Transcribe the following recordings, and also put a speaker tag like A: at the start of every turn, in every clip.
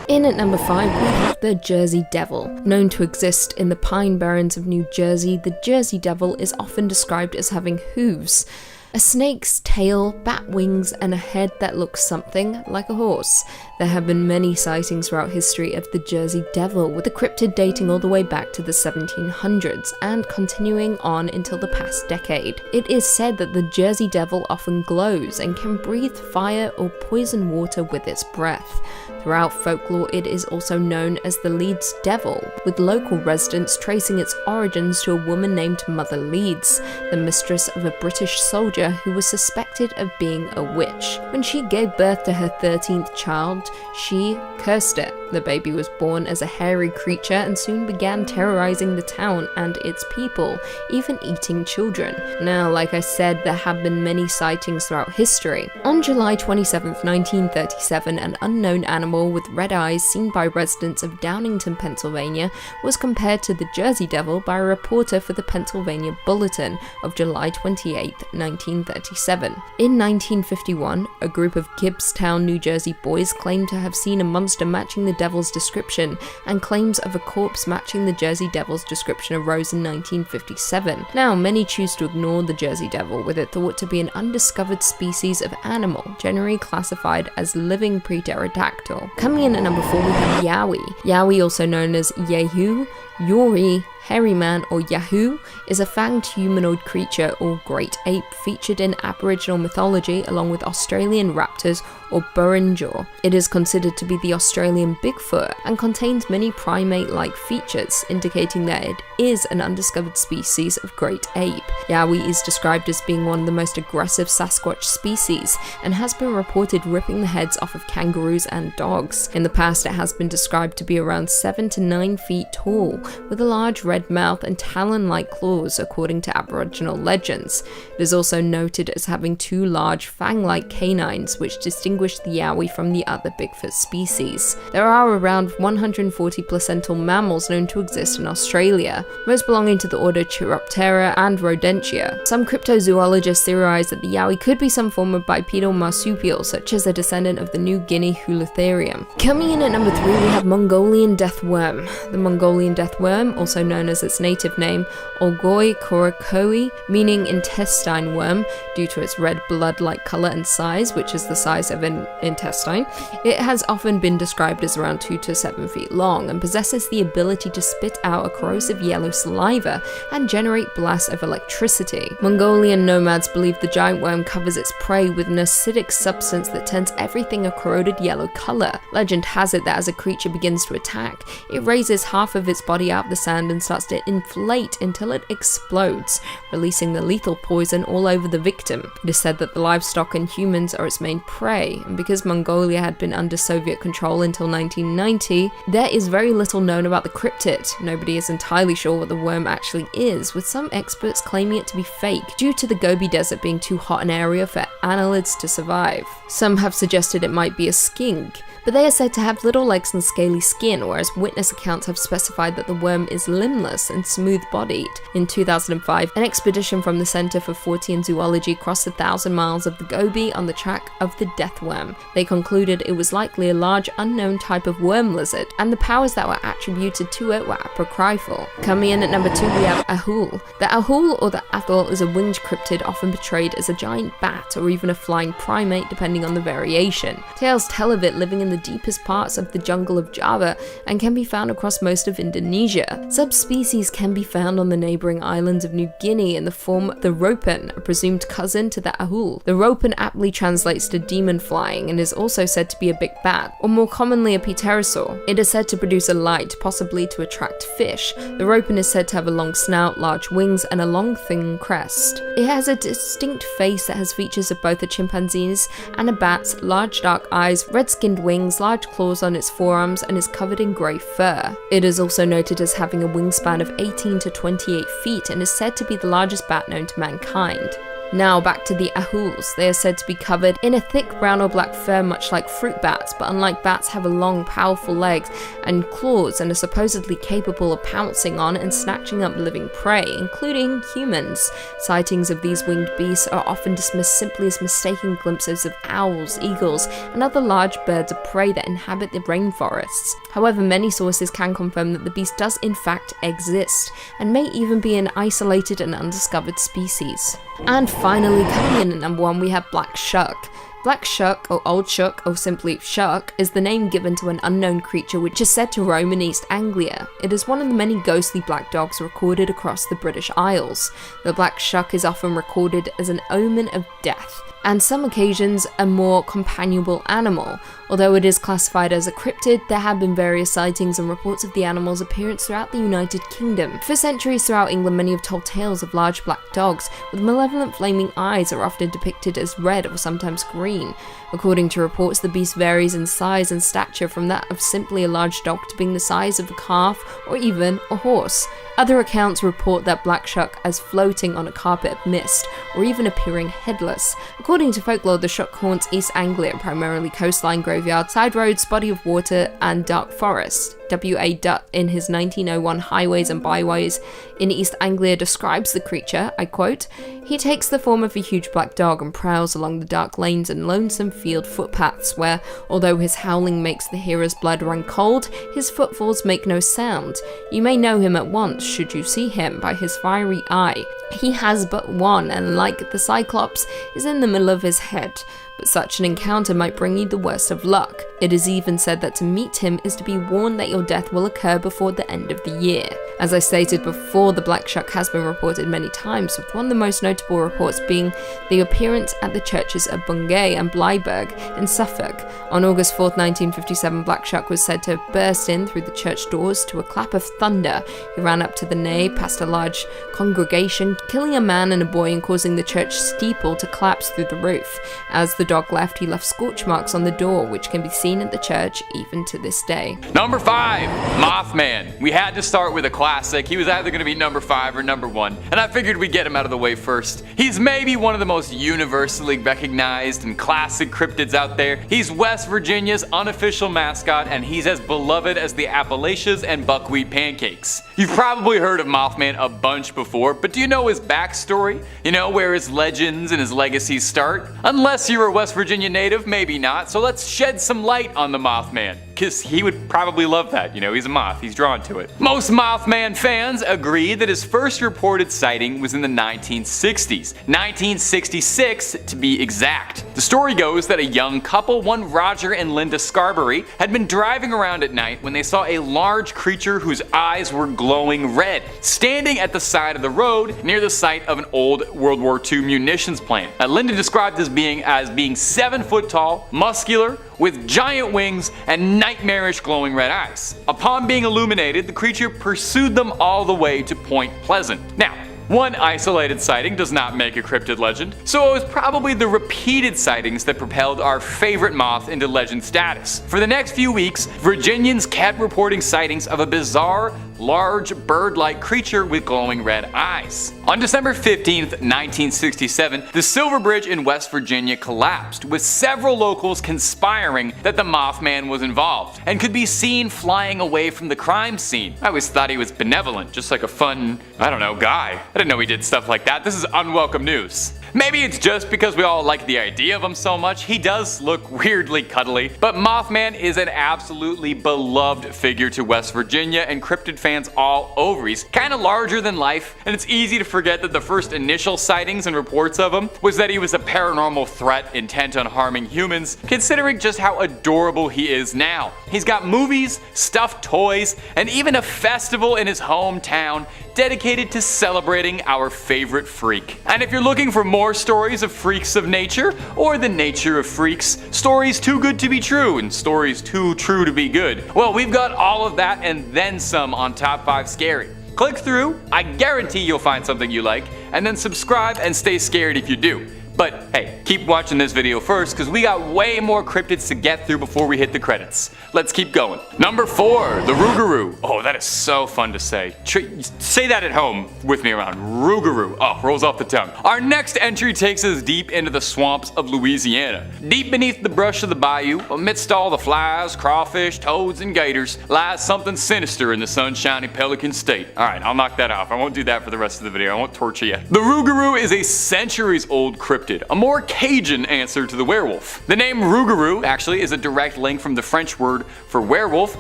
A: In at number 5, we have the Jersey Devil. Known to exist in the Pine Barrens of New Jersey, the Jersey Devil is often described as having hooves, a snake's tail, bat wings, and a head that looks something like a horse. There have been many sightings throughout history of the Jersey Devil, with the cryptid dating all the way back to the 1700s and continuing on until the past decade. It is said that the Jersey Devil often glows and can breathe fire or poison water with its breath. Throughout folklore, it is also known as the Leeds Devil, with local residents tracing its origins to a woman named Mother Leeds, the mistress of a British soldier who was suspected of being a witch. When she gave birth to her 13th child, she cursed it. The baby was born as a hairy creature and soon began terrorizing the town and its people, even eating children. Now, like I said, there have been many sightings throughout history. On July 27, 1937, an unknown animal with red eyes seen by residents of Downingtown, Pennsylvania, was compared to the Jersey Devil by a reporter for the Pennsylvania Bulletin of July 28, 1937. In 1951, a group of Gibbstown, New Jersey boys claimed to have seen a monster matching the devil's description, and claims of a corpse matching the Jersey Devil's description arose in 1957. Now, many choose to ignore the Jersey Devil, with it thought to be an undiscovered species of animal, generally classified as living pre-pterodactyl. Coming in at number 4, we have Yowie. Yowie, also known as Yahoo, Yori, Hairy Man, or Yahoo, is a fanged humanoid creature or great ape featured in Aboriginal mythology along with Australian raptors or Burrinjaw. It is considered to be the Australian Bigfoot and contains many primate-like features, indicating that it is an undiscovered species of great ape. Yowie is described as being one of the most aggressive Sasquatch species and has been reported ripping the heads off of kangaroos and dogs. In the past, it has been described to be around 7 to 9 feet tall, with a large red mouth and talon-like claws according to Aboriginal legends. It is also noted as having 2 large fang-like canines which distinguish the Yowie from the other Bigfoot species. There are around 140 placental mammals known to exist in Australia, most belonging to the order Chiroptera and Rodentia. Some cryptozoologists theorize that the Yowie could be some form of bipedal marsupial, such as a descendant of the New Guinea Hulutherium. Coming in at number 3, we have Mongolian death worm. The Mongolian death worm, also known as its native name, Olgoi korakoi, meaning intestine worm, due to its red blood-like color and size, which is the size of an intestine. It has often been described as around 2 to 7 feet long and possesses the ability to spit out a corrosive yellow saliva and generate blasts of electricity. Mongolian nomads believe the giant worm covers its prey with an acidic substance that turns everything a corroded yellow color. Legend has it that as a creature begins to attack, it raises half of its body out of the sand and starts to inflate until it explodes, releasing the lethal poison all over the victim. It is said that the livestock and humans are its main prey, and because Mongolia had been under Soviet control until 1990, there is very little known about the cryptid. Nobody is entirely sure what the worm actually is, with some experts claiming it to be fake due to the Gobi Desert being too hot an area for annelids to survive. Some have suggested it might be a skink, but they are said to have little legs and scaly skin, whereas witness accounts have specified that the worm is limbless and smooth-bodied. In 2005, an expedition from the Center for Fortean Zoology crossed 1,000 miles of the Gobi on the track of the death worm. They concluded it was likely a large unknown type of worm lizard, and the powers that were attributed to it were apocryphal. Coming in at number 2, we have Ahul. The Ahul, or the Athol, is a winged cryptid often portrayed as a giant bat or even a flying primate depending on the variation. Tales tell of it living in the deepest parts of the jungle of Java and can be found across most of Indonesia. Subspecies can be found on the neighboring islands of New Guinea in the form of the ropen, a presumed cousin to the ahul. The ropen aptly translates to demon flying and is also said to be a big bat, or more commonly a pterosaur. It is said to produce a light, possibly to attract fish. The ropen is said to have a long snout, large wings, and a long thin crest. It has a distinct face that has features of both a chimpanzee's and a bat's, large dark eyes, red-skinned wings, large claws on its forearms, and is covered in grey fur. It is also noted as having a wingspan of 18 to 28 feet and is said to be the largest bat known to mankind. Now back to the ahuls. They are said to be covered in a thick brown or black fur much like fruit bats, but unlike bats have long powerful legs and claws and are supposedly capable of pouncing on and snatching up living prey, including humans. Sightings of these winged beasts are often dismissed simply as mistaken glimpses of owls, eagles, and other large birds of prey that inhabit the rainforests. However, many sources can confirm that the beast does in fact exist, and may even be an isolated and undiscovered species. And finally, coming in at number 1, we have Black Shuck. Black Shuck, or Old Shuck, or simply Shuck, is the name given to an unknown creature which is said to roam in East Anglia. It is one of the many ghostly black dogs recorded across the British Isles. The Black Shuck is often recorded as an omen of death, and some occasions a more companionable animal. Although it is classified as a cryptid, there have been various sightings and reports of the animal's appearance throughout the United Kingdom. For centuries throughout England, many have told tales of large black dogs with malevolent flaming eyes that are often depicted as red or sometimes green. According to reports, the beast varies in size and stature from that of simply a large dog to being the size of a calf or even a horse. Other accounts report that Black Shuck as floating on a carpet of mist, or even appearing headless. According to folklore, the Shuck haunts East Anglia, primarily coastline, graveyard, side roads, body of water, and dark forest. W.A. Dutt, in his 1901 Highways and Byways in East Anglia, describes the creature, I quote, "He takes the form of a huge black dog and prowls along the dark lanes and lonesome field footpaths where, although his howling makes the hearer's blood run cold, his footfalls make no sound. You may know him at once, should you see him, by his fiery eye. He has but one, and like the Cyclops, is in the middle of his head. But such an encounter might bring you the worst of luck. It is even said that to meet him is to be warned that your death will occur before the end of the year." As I stated before, the Black Shuck has been reported many times, with one of the most notable reports being the appearance at the churches of Bungay and Blyberg in Suffolk. On August 4th, 1957, Black Shuck was said to have burst in through the church doors to a clap of thunder. He ran up to the nave, past a large congregation, killing a man and a boy and causing the church steeple to collapse through the roof. As the dog left, he left scorch marks on the door, which can be seen at the church even to this day.
B: Number 5, Mothman. We had to start with a classic. He was either going to be number 5 or number 1, and I figured we'd get him out of the way first. He's maybe one of the most universally recognized and classic cryptids out there. He's West Virginia's unofficial mascot, and he's as beloved as the Appalachians and buckwheat pancakes. You've probably heard of Mothman a bunch before, but do you know his backstory? You know where his legends and his legacies start? Unless you're a West Virginia native, maybe not, so let's shed some light on the Mothman, because he would probably love that. You know, he's a moth, he's drawn to it. Most Mothman fans agree that his first reported sighting was in the 1960s, 1966 to be exact. The story goes that a young couple, one Roger and Linda Scarberry, had been driving around at night when they saw a large creature whose eyes were glowing red, standing at the side of the road near the site of an old World War II munitions plant. Linda described as being 7 foot tall, muscular, with giant wings and nightmarish glowing red eyes. Upon being illuminated, the creature pursued them all the way to Point Pleasant. Now, one isolated sighting does not make a cryptid legend, so it was probably the repeated sightings that propelled our favorite moth into legend status. For the next few weeks, Virginians kept reporting sightings of a bizarre, large bird-like creature with glowing red eyes. On December 15th, 1967, the Silver Bridge in West Virginia collapsed, with several locals conspiring that the Mothman was involved and could be seen flying away from the crime scene. I always thought he was benevolent, just like a fun, guy. I didn't know he did stuff like that. This is unwelcome news. Maybe it's just because we all like the idea of him so much. He does look weirdly cuddly, but Mothman is an absolutely beloved figure to West Virginia and cryptid fans all over. He's kind of larger than life, and it's easy to forget that the first initial sightings and reports of him was that he was a paranormal threat intent on harming humans, considering just how adorable he is now. He's got movies, stuffed toys, and even a festival in his hometown dedicated to celebrating our favorite freak. And if you're looking for more stories of freaks of nature, or the nature of freaks, stories too good to be true and stories too true to be good, well, we've got all of that and then some on Top 5 Scary. Click through, I guarantee you'll find something you like, and then subscribe and stay scared if you do. But hey, keep watching this video first because we got way more cryptids to get through before we hit the credits. Let's keep going. Number 4, the rougarou. Oh, that is so fun to say. Say that at home with me around. Rougarou. Oh, rolls off the tongue. Our next entry takes us deep into the swamps of Louisiana. Deep beneath the brush of the bayou, amidst all the flies, crawfish, toads, and gators, lies something sinister in the sunshiny Pelican State. Alright, I'll knock that off. I won't do that for the rest of the video. I won't torture you. The rougarou is a centuries-old cryptid, a more Cajun answer to the werewolf. The name rougarou actually is a direct link from the French word for werewolf,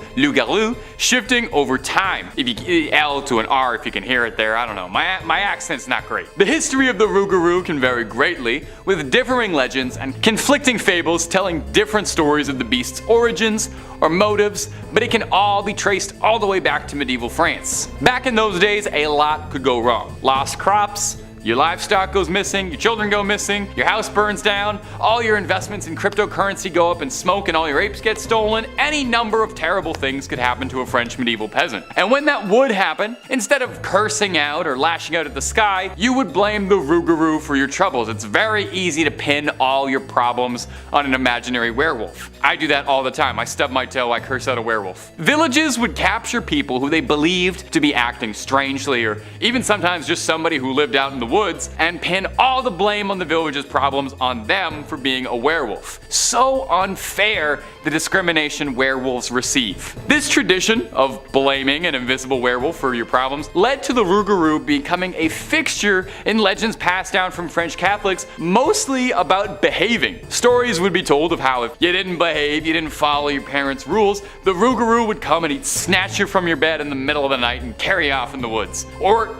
B: loup-garou, shifting over time. If you L to an R if you can hear it there, I don't know. My accent's not great. The history of the rougarou can vary greatly, with differing legends and conflicting fables telling different stories of the beast's origins or motives, but it can all be traced all the way back to medieval France. Back in those days, a lot could go wrong. Lost crops, your livestock goes missing, your children go missing, your house burns down, all your investments in cryptocurrency go up in smoke and all your apes get stolen. Any number of terrible things could happen to a French medieval peasant. And when that would happen, instead of cursing out or lashing out at the sky, you would blame the rougarou for your troubles. It's very easy to pin all your problems on an imaginary werewolf. I do that all the time. I stub my toe, I curse out a werewolf. Villages would capture people who they believed to be acting strangely, or even sometimes just somebody who lived out in the woods, and pin all the blame on the village's problems on them for being a werewolf. So unfair the discrimination werewolves receive. This tradition of blaming an invisible werewolf for your problems led to the rougarou becoming a fixture in legends passed down from French Catholics, mostly about behaving. Stories would be told of how if you didn't behave, you didn't follow your parents' rules, the rougarou would come and he'd snatch you from your bed in the middle of the night and carry you off in the woods. Or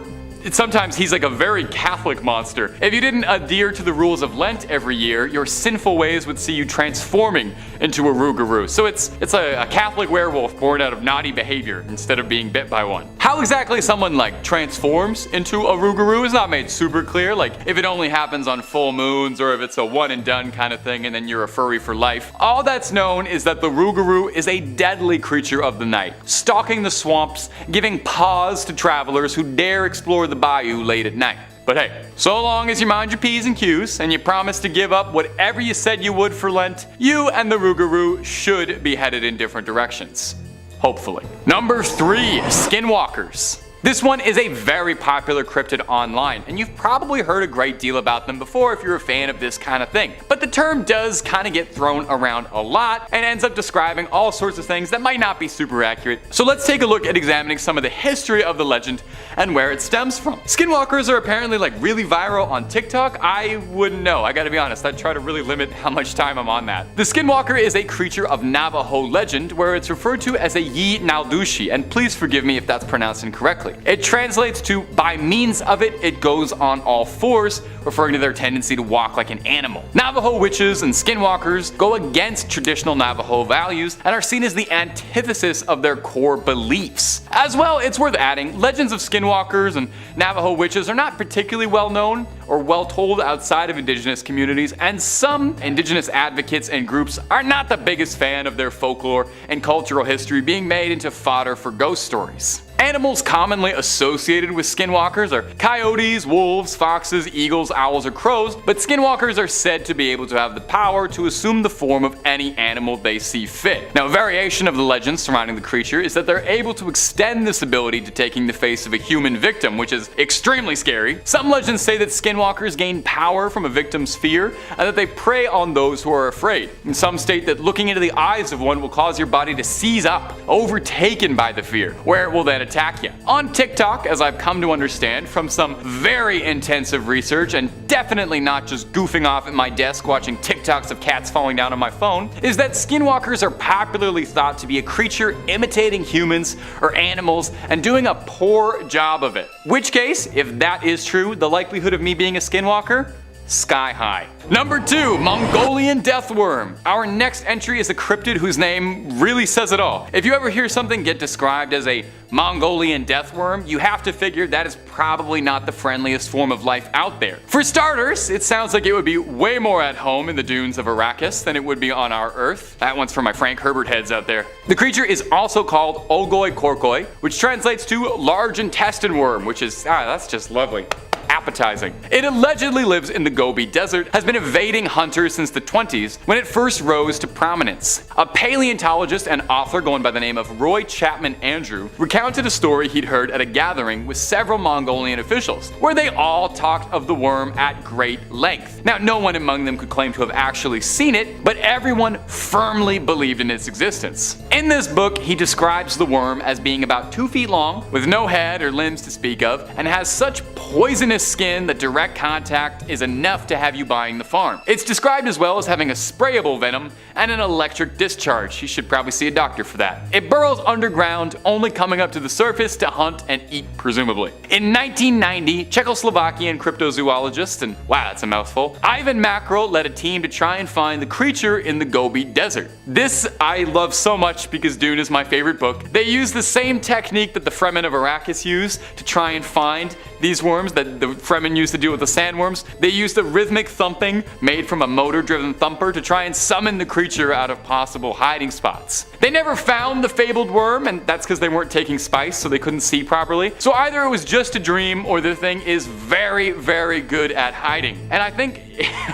B: sometimes he's like a very Catholic monster. If you didn't adhere to the rules of Lent every year, your sinful ways would see you transforming into a rougarou. So it's a Catholic werewolf born out of naughty behavior instead of being bit by one. How exactly someone like transforms into a rougarou is not made super clear, like if it only happens on full moons or if it's a one and done kind of thing and then you're a furry for life. All that's known is that the rougarou is a deadly creature of the night, stalking the swamps, giving pause to travelers who dare explore the bayou late at night. But hey, so long as you mind your P's and Q's and you promise to give up whatever you said you would for Lent, you and the rougarou should be headed in different directions. Hopefully. Number 3, skinwalkers. This one is a very popular cryptid online, and you've probably heard a great deal about them before if you're a fan of this kind of thing. But the term does kind of get thrown around a lot and ends up describing all sorts of things that might not be super accurate. So let's take a look at examining some of the history of the legend and where it stems from. Skinwalkers are apparently like really viral on TikTok. I wouldn't know, I gotta be honest, I try to really limit how much time I'm on that. The skinwalker is a creature of Navajo legend where it's referred to as a Yi Naldushi, and please forgive me if that's pronounced incorrectly. It translates to, by means of it, it goes on all fours, referring to their tendency to walk like an animal. Navajo witches and skinwalkers go against traditional Navajo values and are seen as the antithesis of their core beliefs. As well, it's worth adding, legends of skinwalkers and Navajo witches are not particularly well known or well told outside of indigenous communities, and some indigenous advocates and groups are not the biggest fan of their folklore and cultural history being made into fodder for ghost stories. Animals commonly associated with skinwalkers are coyotes, wolves, foxes, eagles, owls, or crows, but skinwalkers are said to be able to have the power to assume the form of any animal they see fit. Now, a variation of the legend surrounding the creature is that they're able to extend this ability to taking the face of a human victim, which is extremely scary. Some legends say that skinwalkers gain power from a victim's fear and that they prey on those who are afraid. And some state that looking into the eyes of one will cause your body to seize up, overtaken by the fear, where it will then attack you. On TikTok, as I've come to understand from some very intensive research, and definitely not just goofing off at my desk watching TikToks of cats falling down on my phone, is that skinwalkers are popularly thought to be a creature imitating humans or animals and doing a poor job of it. Which case, if that is true, the likelihood of me being a skinwalker? Sky high. Number 2, Mongolian deathworm. Our next entry is a cryptid whose name really says it all. If you ever hear something get described as a Mongolian deathworm, you have to figure that is probably not the friendliest form of life out there. For starters, it sounds like it would be way more at home in the dunes of Arrakis than it would be on our Earth. That one's for my Frank Herbert heads out there. The creature is also called Ogoi Korkoi, which translates to large intestine worm, which is, that's just lovely. appetizing. It allegedly lives in the Gobi Desert, has been evading hunters since the 20s when it first rose to prominence. A paleontologist and author going by the name of Roy Chapman Andrew recounted a story he'd heard at a gathering with several Mongolian officials, where they all talked of the worm at great length. Now, no one among them could claim to have actually seen it, but everyone firmly believed in its existence. In this book, he describes the worm as being about 2 feet long, with no head or limbs to speak of, and has such poisonous skin that direct contact is enough to have you buying the farm. It's described as well as having a sprayable venom and an electric discharge. You should probably see a doctor for that. It burrows underground, only coming up to the surface to hunt and eat, presumably. In 1990, Czechoslovakian cryptozoologist, and wow, that's a mouthful, Ivan Mackerel led a team to try and find the creature in the Gobi Desert. This I love so much because Dune is my favorite book. They use the same technique that the Fremen of Arrakis use to try and find these worms that the Fremen used to do with the sandworms. They used a rhythmic thumping made from a motor-driven thumper to try and summon the creature out of possible hiding spots. They never found the fabled worm, and that's because they weren't taking spice, so they couldn't see properly. So either it was just a dream, or the thing is very, very good at hiding. And I think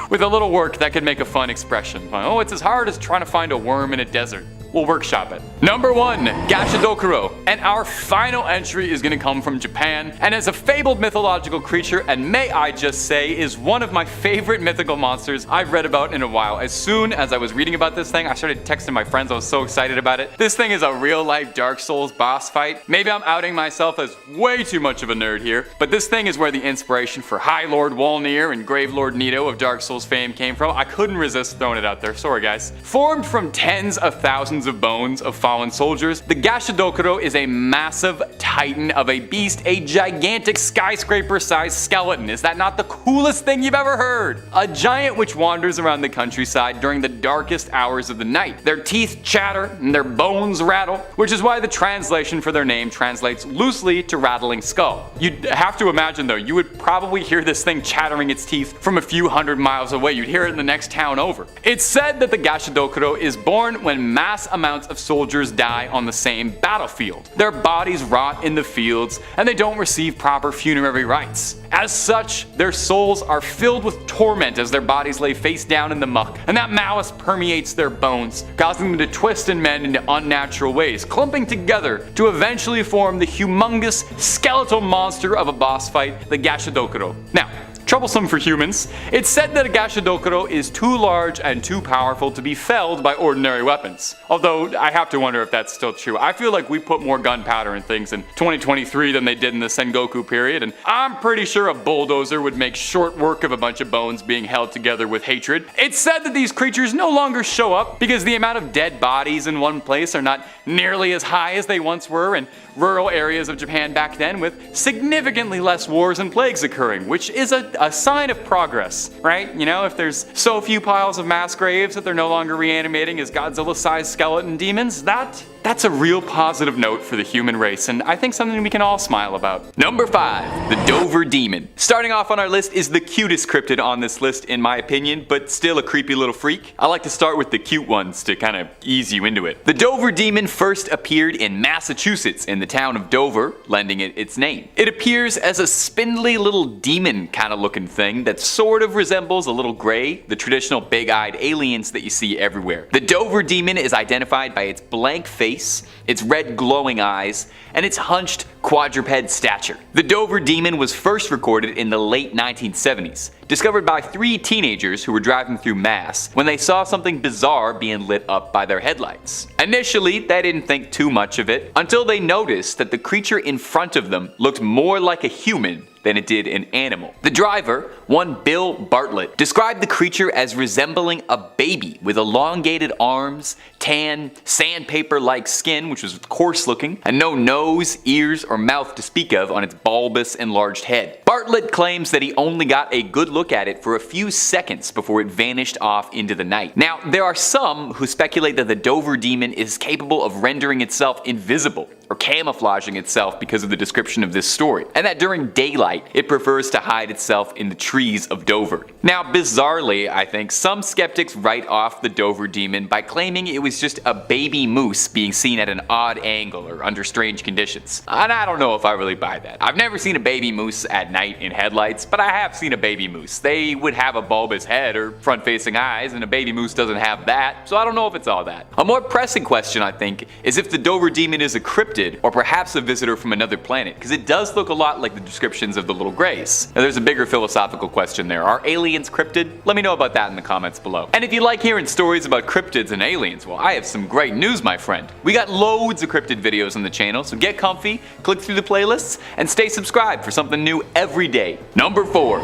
B: with a little work, that could make a fun expression. Oh, it's as hard as trying to find a worm in a desert. We'll workshop it. Number 1, Gashadokuro. And our final entry is gonna come from Japan, and as a fabled mythological creature, and may I just say, is one of my favorite mythical monsters I've read about in a while. As soon as I was reading about this thing, I started texting my friends. I was so excited about it. This thing is a real-life Dark Souls boss fight. Maybe I'm outing myself as way too much of a nerd here, but this thing is where the inspiration for High Lord Walnir and Grave Lord Nito of Dark Souls fame came from. I couldn't resist throwing it out there. Sorry, guys. Formed from tens of thousands of bones of fallen soldiers, the Gashadokuro is a massive titan of a beast, a gigantic skyscraper-sized skeleton. Is that not the coolest thing you've ever heard? A giant which wanders around the countryside during the darkest hours of the night. Their teeth chatter and their bones rattle, which is why the translation for their name translates loosely to rattling skull. You'd have to imagine though, you would probably hear this thing chattering its teeth from a few hundred miles away. You'd hear it in the next town over. It's said that the Gashadokuro is born when mass amounts of soldiers die on the same battlefield. Their bodies rot in the fields, and they don't receive proper funerary rites. As such, their souls are filled with torment as their bodies lay face down in the muck, and that malice permeates their bones, causing them to twist and mend into unnatural ways, clumping together to eventually form the humongous skeletal monster of a boss fight, the Gashadokuro. Now, troublesome for humans, it's said that a Gashadokuro is too large and too powerful to be felled by ordinary weapons. Although, I have to wonder if that's still true. I feel like we put more gunpowder in things in 2023 than they did in the Sengoku period, and I'm pretty sure a bulldozer would make short work of a bunch of bones being held together with hatred. It's said that these creatures no longer show up because the amount of dead bodies in one place are not nearly as high as they once were in rural areas of Japan back then, with significantly less wars and plagues occurring, which is a sign of progress, right? You know, if there's so few piles of mass graves that they're no longer reanimating as Godzilla-sized skeleton demons, that's a real positive note for the human race, and I think something we can all smile about. Number 5, the Dover Demon. Starting off on our list is the cutest cryptid on this list in my opinion, but still a creepy little freak. I like to start with the cute ones to kind of ease you into it. The Dover Demon first appeared in Massachusetts in the town of Dover, lending it its name. It appears as a spindly little demon kind of looking thing that sort of resembles a little gray, the traditional big-eyed aliens that you see everywhere. The Dover Demon is identified by its blank face, its red glowing eyes, and its hunched quadruped stature. The Dover Demon was first recorded in the late 1970s, discovered by 3 teenagers who were driving through Mass when they saw something bizarre being lit up by their headlights. Initially, they didn't think too much of it until they noticed that the creature in front of them looked more like a human than it did an animal. The driver, one Bill Bartlett, described the creature as resembling a baby with elongated arms, tan, sandpaper-like skin, which was coarse looking, and no nose, ears, or mouth to speak of on its bulbous, enlarged head. Bartlett claims that he only got a good look at it for a few seconds before it vanished off into the night. Now, there are some who speculate that the Dover Demon is capable of rendering itself invisible, or camouflaging itself because of the description of this story, and that during daylight it prefers to hide itself in the trees of Dover. Now bizarrely, I think some skeptics write off the Dover demon by claiming it was just a baby moose being seen at an odd angle or under strange conditions. And I don't know if I really buy that. I've never seen a baby moose at night in headlights, but I have seen a baby moose. They would have a bulbous head or front-facing eyes, and a baby moose doesn't have that, so I don't know if it's all that. A more pressing question, I think, is if the Dover demon is a cryptid or perhaps a visitor from another planet, because it does look a lot like the descriptions of the little greys. Now there's a bigger philosophical question there. Are aliens cryptid? Let me know about that in the comments below. And if you like hearing stories about cryptids and aliens, well, I have some great news, my friend. We got loads of cryptid videos on the channel, so get comfy, click through the playlists, and stay subscribed for something new every day. Number 4,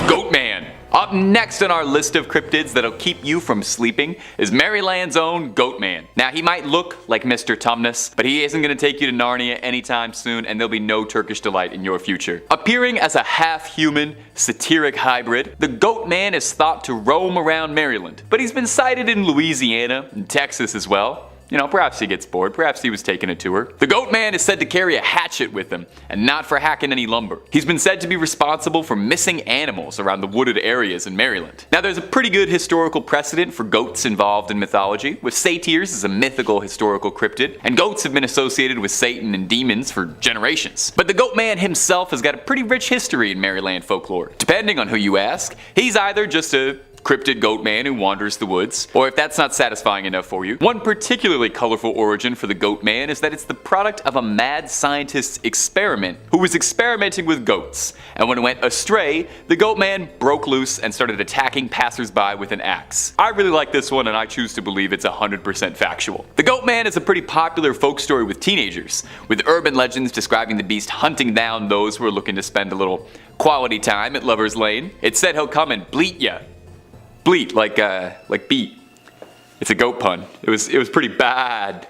B: Goat Man. Up next on our list of cryptids that'll keep you from sleeping is Maryland's own Goat Man. Now he might look like Mr. Tumnus, but he isn't going to take you to Narnia anytime soon, and there'll be no Turkish delight in your future. Appearing as a half-human, satiric hybrid, the Goat Man is thought to roam around Maryland, but he's been sighted in Louisiana and Texas as well. You know, perhaps he gets bored, perhaps he was taking a tour. The Goat Man is said to carry a hatchet with him, and not for hacking any lumber. He's been said to be responsible for missing animals around the wooded areas in Maryland. Now there's a pretty good historical precedent for goats involved in mythology, with satyrs as a mythical historical cryptid, and goats have been associated with Satan and demons for generations. But the Goat Man himself has got a pretty rich history in Maryland folklore. Depending on who you ask, he's either just a cryptid goat man who wanders the woods, or if that's not satisfying enough for you, one particularly colorful origin for the Goat Man is that it's the product of a mad scientist's experiment who was experimenting with goats, and when it went astray, the Goat Man broke loose and started attacking passersby with an axe. I really like this one, and I choose to believe it's 100% factual. The Goat Man is a pretty popular folk story with teenagers, with urban legends describing the beast hunting down those who are looking to spend a little quality time at Lover's Lane. It's said he'll come and bleat ya. Bleat, like beat. It's a goat pun. It was pretty bad.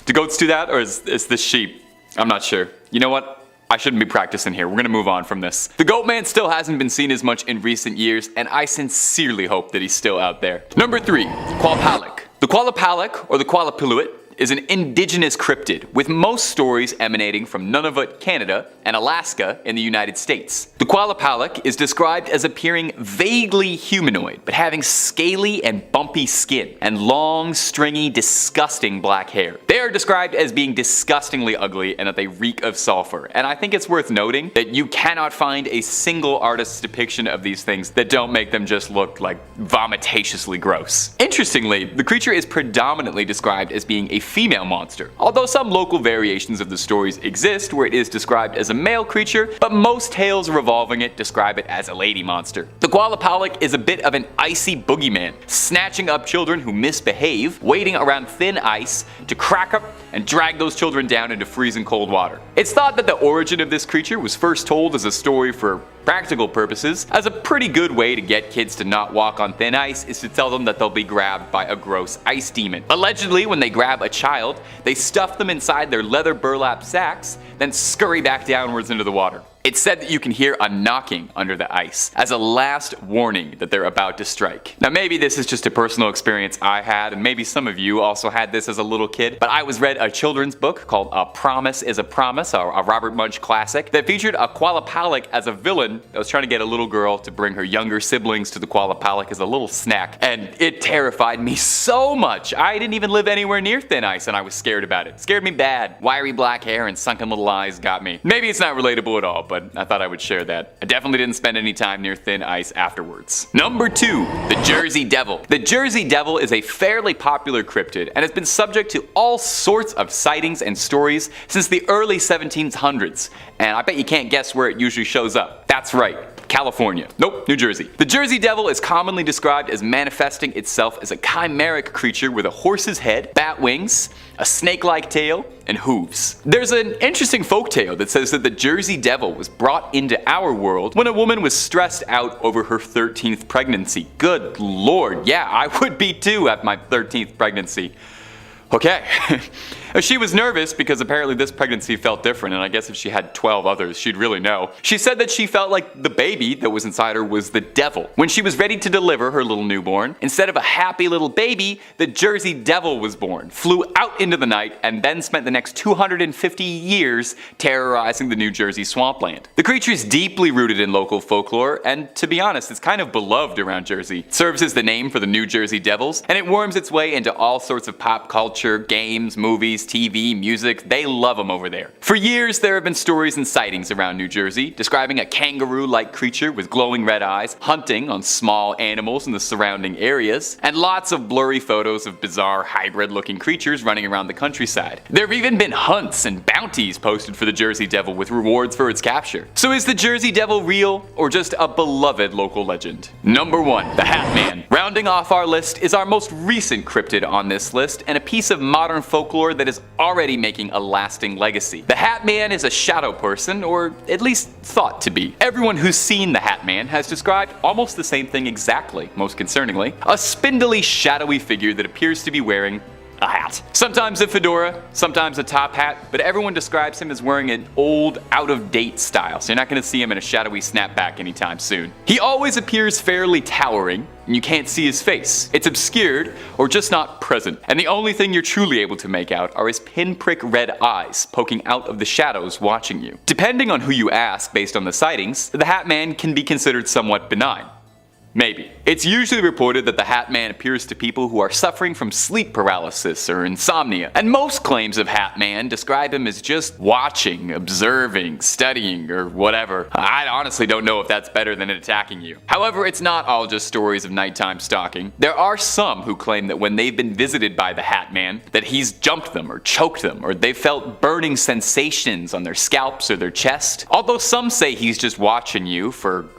B: Do goats do that, or is this sheep? I'm not sure. You know what? I shouldn't be practicing here. We're gonna move on from this. The Goat Man still hasn't been seen as much in recent years, and I sincerely hope that he's still out there. Number 3, Qualpalic. The Qualpalic, or the Qualipiluit, is an indigenous cryptid, with most stories emanating from Nunavut, Canada, and Alaska in the United States. The Qualpalic is described as appearing vaguely humanoid, but having scaly and bumpy skin, and long, stringy, disgusting black hair. They are described as being disgustingly ugly and that they reek of sulfur, and I think it's worth noting that you cannot find a single artist's depiction of these things that don't make them just look like vomitatiously gross. Interestingly, the creature is predominantly described as being a female monster, although some local variations of the stories exist where it is described as a male creature, but most tales revolving it describe it as a lady monster. The Qualpalic is a bit of an icy boogeyman, snatching up children who misbehave, waiting around thin ice to crack up and drag those children down into freezing cold water. It's thought that the origin of this creature was first told as a story for practical purposes, as a pretty good way to get kids to not walk on thin ice is to tell them that they'll be grabbed by a gross ice demon. Allegedly, when they grab a child, they stuff them inside their leather burlap sacks, then scurry back downwards into the water. It's said that you can hear a knocking under the ice as a last warning that they're about to strike. Now maybe this is just a personal experience I had, and maybe some of you also had this as a little kid, but I was read a children's book called A Promise is a Promise, a Robert Munch classic, that featured a Qualpalic as a villain that was trying to get a little girl to bring her younger siblings to the Qualpalic as a little snack, and it terrified me so much. I didn't even live anywhere near thin ice and I was scared about it. It scared me bad. Wiry black hair and sunken little eyes got me. Maybe it's not relatable at all, but I thought I would share that. I definitely didn't spend any time near thin ice afterwards. Number 2, the Jersey Devil. The Jersey Devil is a fairly popular cryptid and has been subject to all sorts of sightings and stories since the early 1700s, and I bet you can't guess where it usually shows up. That's right, California. Nope, New Jersey. The Jersey Devil is commonly described as manifesting itself as a chimeric creature with a horse's head, bat wings, a snake-like tail, and hooves. There's an interesting folktale that says that the Jersey Devil was brought into our world when a woman was stressed out over her 13th pregnancy. Good lord, yeah, I would be too at my 13th pregnancy. Okay. She was nervous because apparently this pregnancy felt different, and I guess if she had 12 others, she'd really know. She said that she felt like the baby that was inside her was the devil. When she was ready to deliver her little newborn, instead of a happy little baby, the Jersey Devil was born, flew out into the night, and then spent the next 250 years terrorizing the New Jersey swampland. The creature is deeply rooted in local folklore, and to be honest, it's kind of beloved around Jersey. It serves as the name for the New Jersey Devils, and it worms its way into all sorts of pop culture, games, movies, TV, music. They love them over there. For years, there have been stories and sightings around New Jersey describing a kangaroo-like creature with glowing red eyes hunting on small animals in the surrounding areas, and lots of blurry photos of bizarre hybrid-looking creatures running around the countryside. There have even been hunts and bounties posted for the Jersey Devil with rewards for its capture. So is the Jersey Devil real, or just a beloved local legend? Number 1. The Hat Man. Rounding off our list is our most recent cryptid on this list, and a piece of modern folklore that is already making a lasting legacy. The Hat Man is a shadow person, or at least thought to be. Everyone who's seen the Hat Man has described almost the same thing exactly, most concerningly. A spindly, shadowy figure that appears to be wearing a hat. Sometimes a fedora, sometimes a top hat, but everyone describes him as wearing an old, out-of-date style, so you're not going to see him in a shadowy snapback anytime soon. He always appears fairly towering, and you can't see his face. It's obscured, or just not present, and the only thing you're truly able to make out are his pinprick red eyes poking out of the shadows watching you. Depending on who you ask based on the sightings, the Hat Man can be considered somewhat benign. Maybe. It's usually reported that the Hat Man appears to people who are suffering from sleep paralysis or insomnia, and most claims of Hat Man describe him as just watching, observing, studying, or whatever. I honestly don't know if that's better than it attacking you. However, it's not all just stories of nighttime stalking. There are some who claim that when they've been visited by the Hat Man, that he's jumped them or choked them, or they felt burning sensations on their scalps or their chest. Although some say he's just watching you for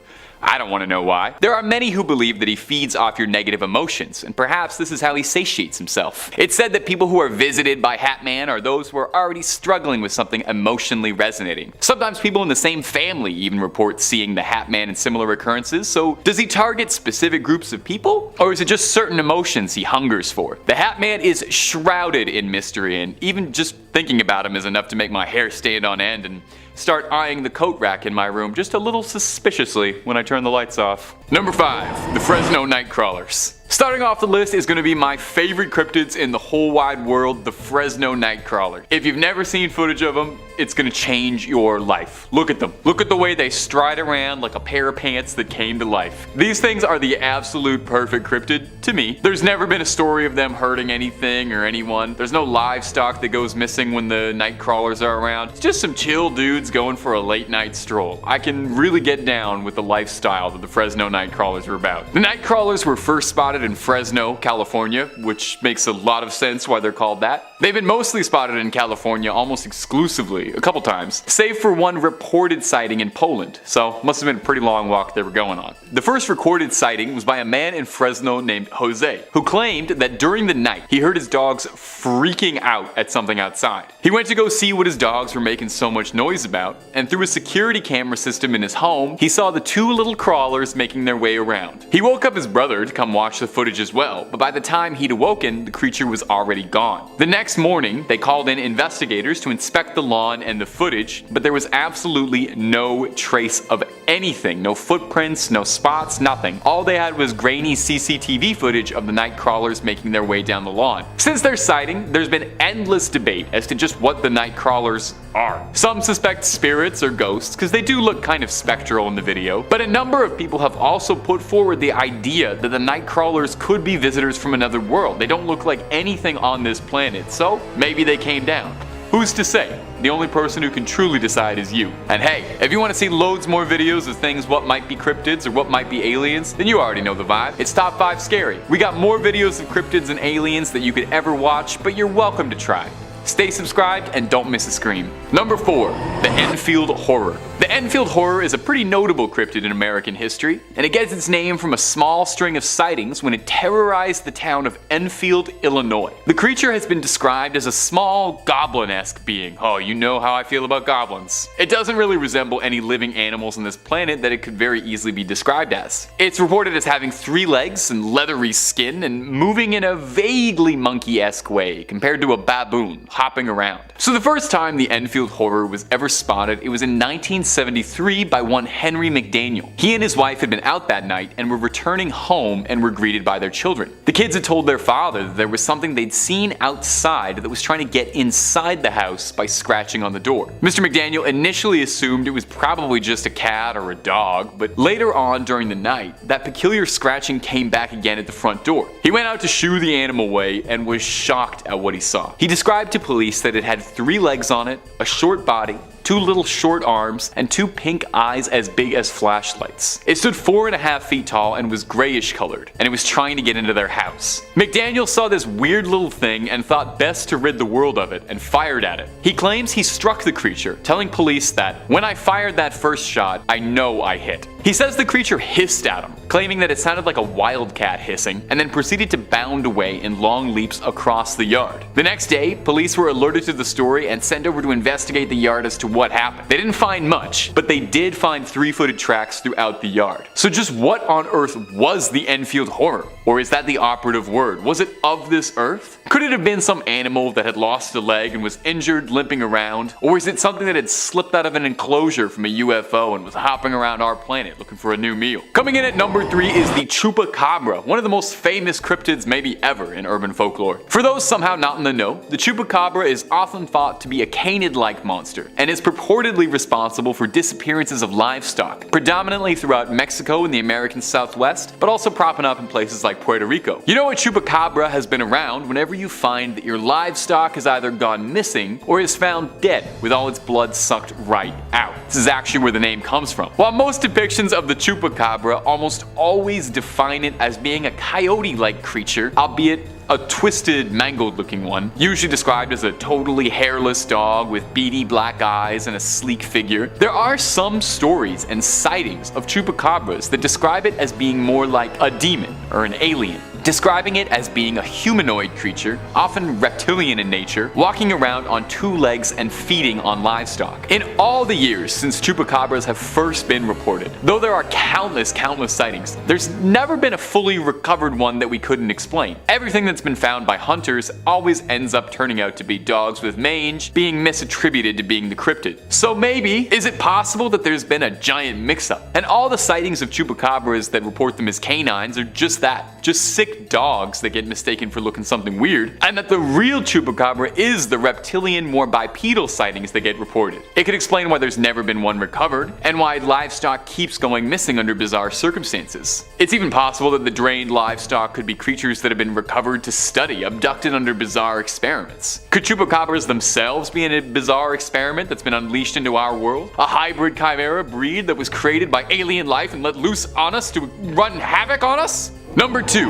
B: I don't want to know why. There are many who believe that he feeds off your negative emotions, and perhaps this is how he satiates himself. It's said that people who are visited by Hat Man are those who are already struggling with something emotionally resonating. Sometimes people in the same family even report seeing the Hat Man in similar occurrences, so does he target specific groups of people? Or is it just certain emotions he hungers for? The Hat Man is shrouded in mystery, and even just thinking about him is enough to make my hair stand on end and start eyeing the coat rack in my room just a little suspiciously when I turn the lights off. Number 5. The Fresno Nightcrawlers. Starting off the list is going to be my favorite cryptids in the whole wide world, the Fresno Nightcrawler. If you've never seen footage of them, it's going to change your life. Look at them. Look at the way they stride around like a pair of pants that came to life. These things are the absolute perfect cryptid to me. There's never been a story of them hurting anything or anyone. There's no livestock that goes missing when the Nightcrawlers are around. It's just some chill dudes going for a late night stroll. I can really get down with the lifestyle that the Fresno Nightcrawlers are about. The Nightcrawlers were first spotted in Fresno, California, which makes a lot of sense why they're called that. They've been mostly spotted in California almost exclusively, a couple times, save for one reported sighting in Poland, so must have been a pretty long walk they were going on. The first recorded sighting was by a man in Fresno named Jose, who claimed that during the night he heard his dogs freaking out at something outside. He went to go see what his dogs were making so much noise about, and through a security camera system in his home, he saw the two little crawlers making their way around. He woke up his brother to come watch the footage as well, but by the time he'd awoken, the creature was already gone. The next morning, they called in investigators to inspect the lawn and the footage, but there was absolutely no trace of anything. No footprints, no spots, nothing. All they had was grainy CCTV footage of the Nightcrawlers making their way down the lawn. Since their sighting, there's been endless debate as to just what the Nightcrawlers are. Some suspect spirits or ghosts, because they do look kind of spectral in the video, but a number of people have also put forward the idea that the Nightcrawlers could be visitors from another world. They don't look like anything on this planet, so maybe they came down. Who's to say? The only person who can truly decide is you. And hey, if you want to see loads more videos of things what might be cryptids or what might be aliens, then you already know the vibe. It's Top 5 Scary. We got more videos of cryptids and aliens that you could ever watch, but you're welcome to try. Stay subscribed and don't miss a scream. Number 4. The Enfield Horror. The Enfield Horror is a pretty notable cryptid in American history, and it gets its name from a small string of sightings when it terrorized the town of Enfield, Illinois. The creature has been described as a small, goblin-esque being. Oh, you know how I feel about goblins. It doesn't really resemble any living animals on this planet that it could very easily be described as. It's reported as having 3 legs and leathery skin and moving in a vaguely monkey-esque way compared to a baboon, hopping around. So the first time the Enfield horror was ever spotted, it was in 1973 by one Henry McDaniel. He and his wife had been out that night and were returning home and were greeted by their children. The kids had told their father that there was something they'd seen outside that was trying to get inside the house by scratching on the door. Mr. McDaniel initially assumed it was probably just a cat or a dog, but later on during the night, that peculiar scratching came back again at the front door. He went out to shoo the animal away and was shocked at what he saw. He described to police that it had 3 legs on it, a short body, 2 little short arms, and 2 pink eyes as big as flashlights. It stood 4.5 feet tall and was grayish colored, and it was trying to get into their house. McDaniel saw this weird little thing and thought best to rid the world of it and fired at it. He claims he struck the creature, telling police that, "When I fired that first shot, I know I hit." He says the creature hissed at him, claiming that it sounded like a wildcat hissing, and then proceeded to bound away in long leaps across the yard. The next day, police were alerted to the story and sent over to investigate the yard as to what happened. They didn't find much, but they did find 3-footed tracks throughout the yard. So just what on earth was the Enfield horror? Or is that the operative word? Was it of this earth? Could it have been some animal that had lost a leg and was injured limping around? Or is it something that had slipped out of an enclosure from a UFO and was hopping around our planet looking for a new meal? Coming in at number 3 is the Chupacabra, one of the most famous cryptids maybe ever in urban folklore. For those somehow not in the know, the Chupacabra is often thought to be a canid-like monster and is purportedly responsible for disappearances of livestock, predominantly throughout Mexico and the American Southwest, but also propping up in places like Puerto Rico. You know, a Chupacabra has been around whenever you find that your livestock has either gone missing or is found dead with all its blood sucked right out. This is actually where the name comes from. While most depictions of the Chupacabra almost always define it as being a coyote-like creature, albeit a twisted, mangled-looking one, usually described as a totally hairless dog with beady black eyes and a sleek figure, there are some stories and sightings of Chupacabras that describe it as being more like a demon or an alien, describing it as being a humanoid creature, often reptilian in nature, walking around on 2 legs and feeding on livestock. In all the years since Chupacabras have first been reported, though there are countless sightings, there's never been a fully recovered one that we couldn't explain. Everything that's been found by hunters always ends up turning out to be dogs with mange, being misattributed to being the cryptid. So maybe, is it possible that there's been a giant mix-up, and all the sightings of Chupacabras that report them as canines are just that, just sick dogs that get mistaken for looking something weird, and that the real Chupacabra is the reptilian, more bipedal sightings that get reported. It could explain why there's never been one recovered, and why livestock keeps going missing under bizarre circumstances. It's even possible that the drained livestock could be creatures that have been recovered to study, abducted under bizarre experiments. Could Chupacabras themselves be in a bizarre experiment that's been unleashed into our world? A hybrid chimera breed that was created by alien life and let loose on us to run havoc on us? Number 2,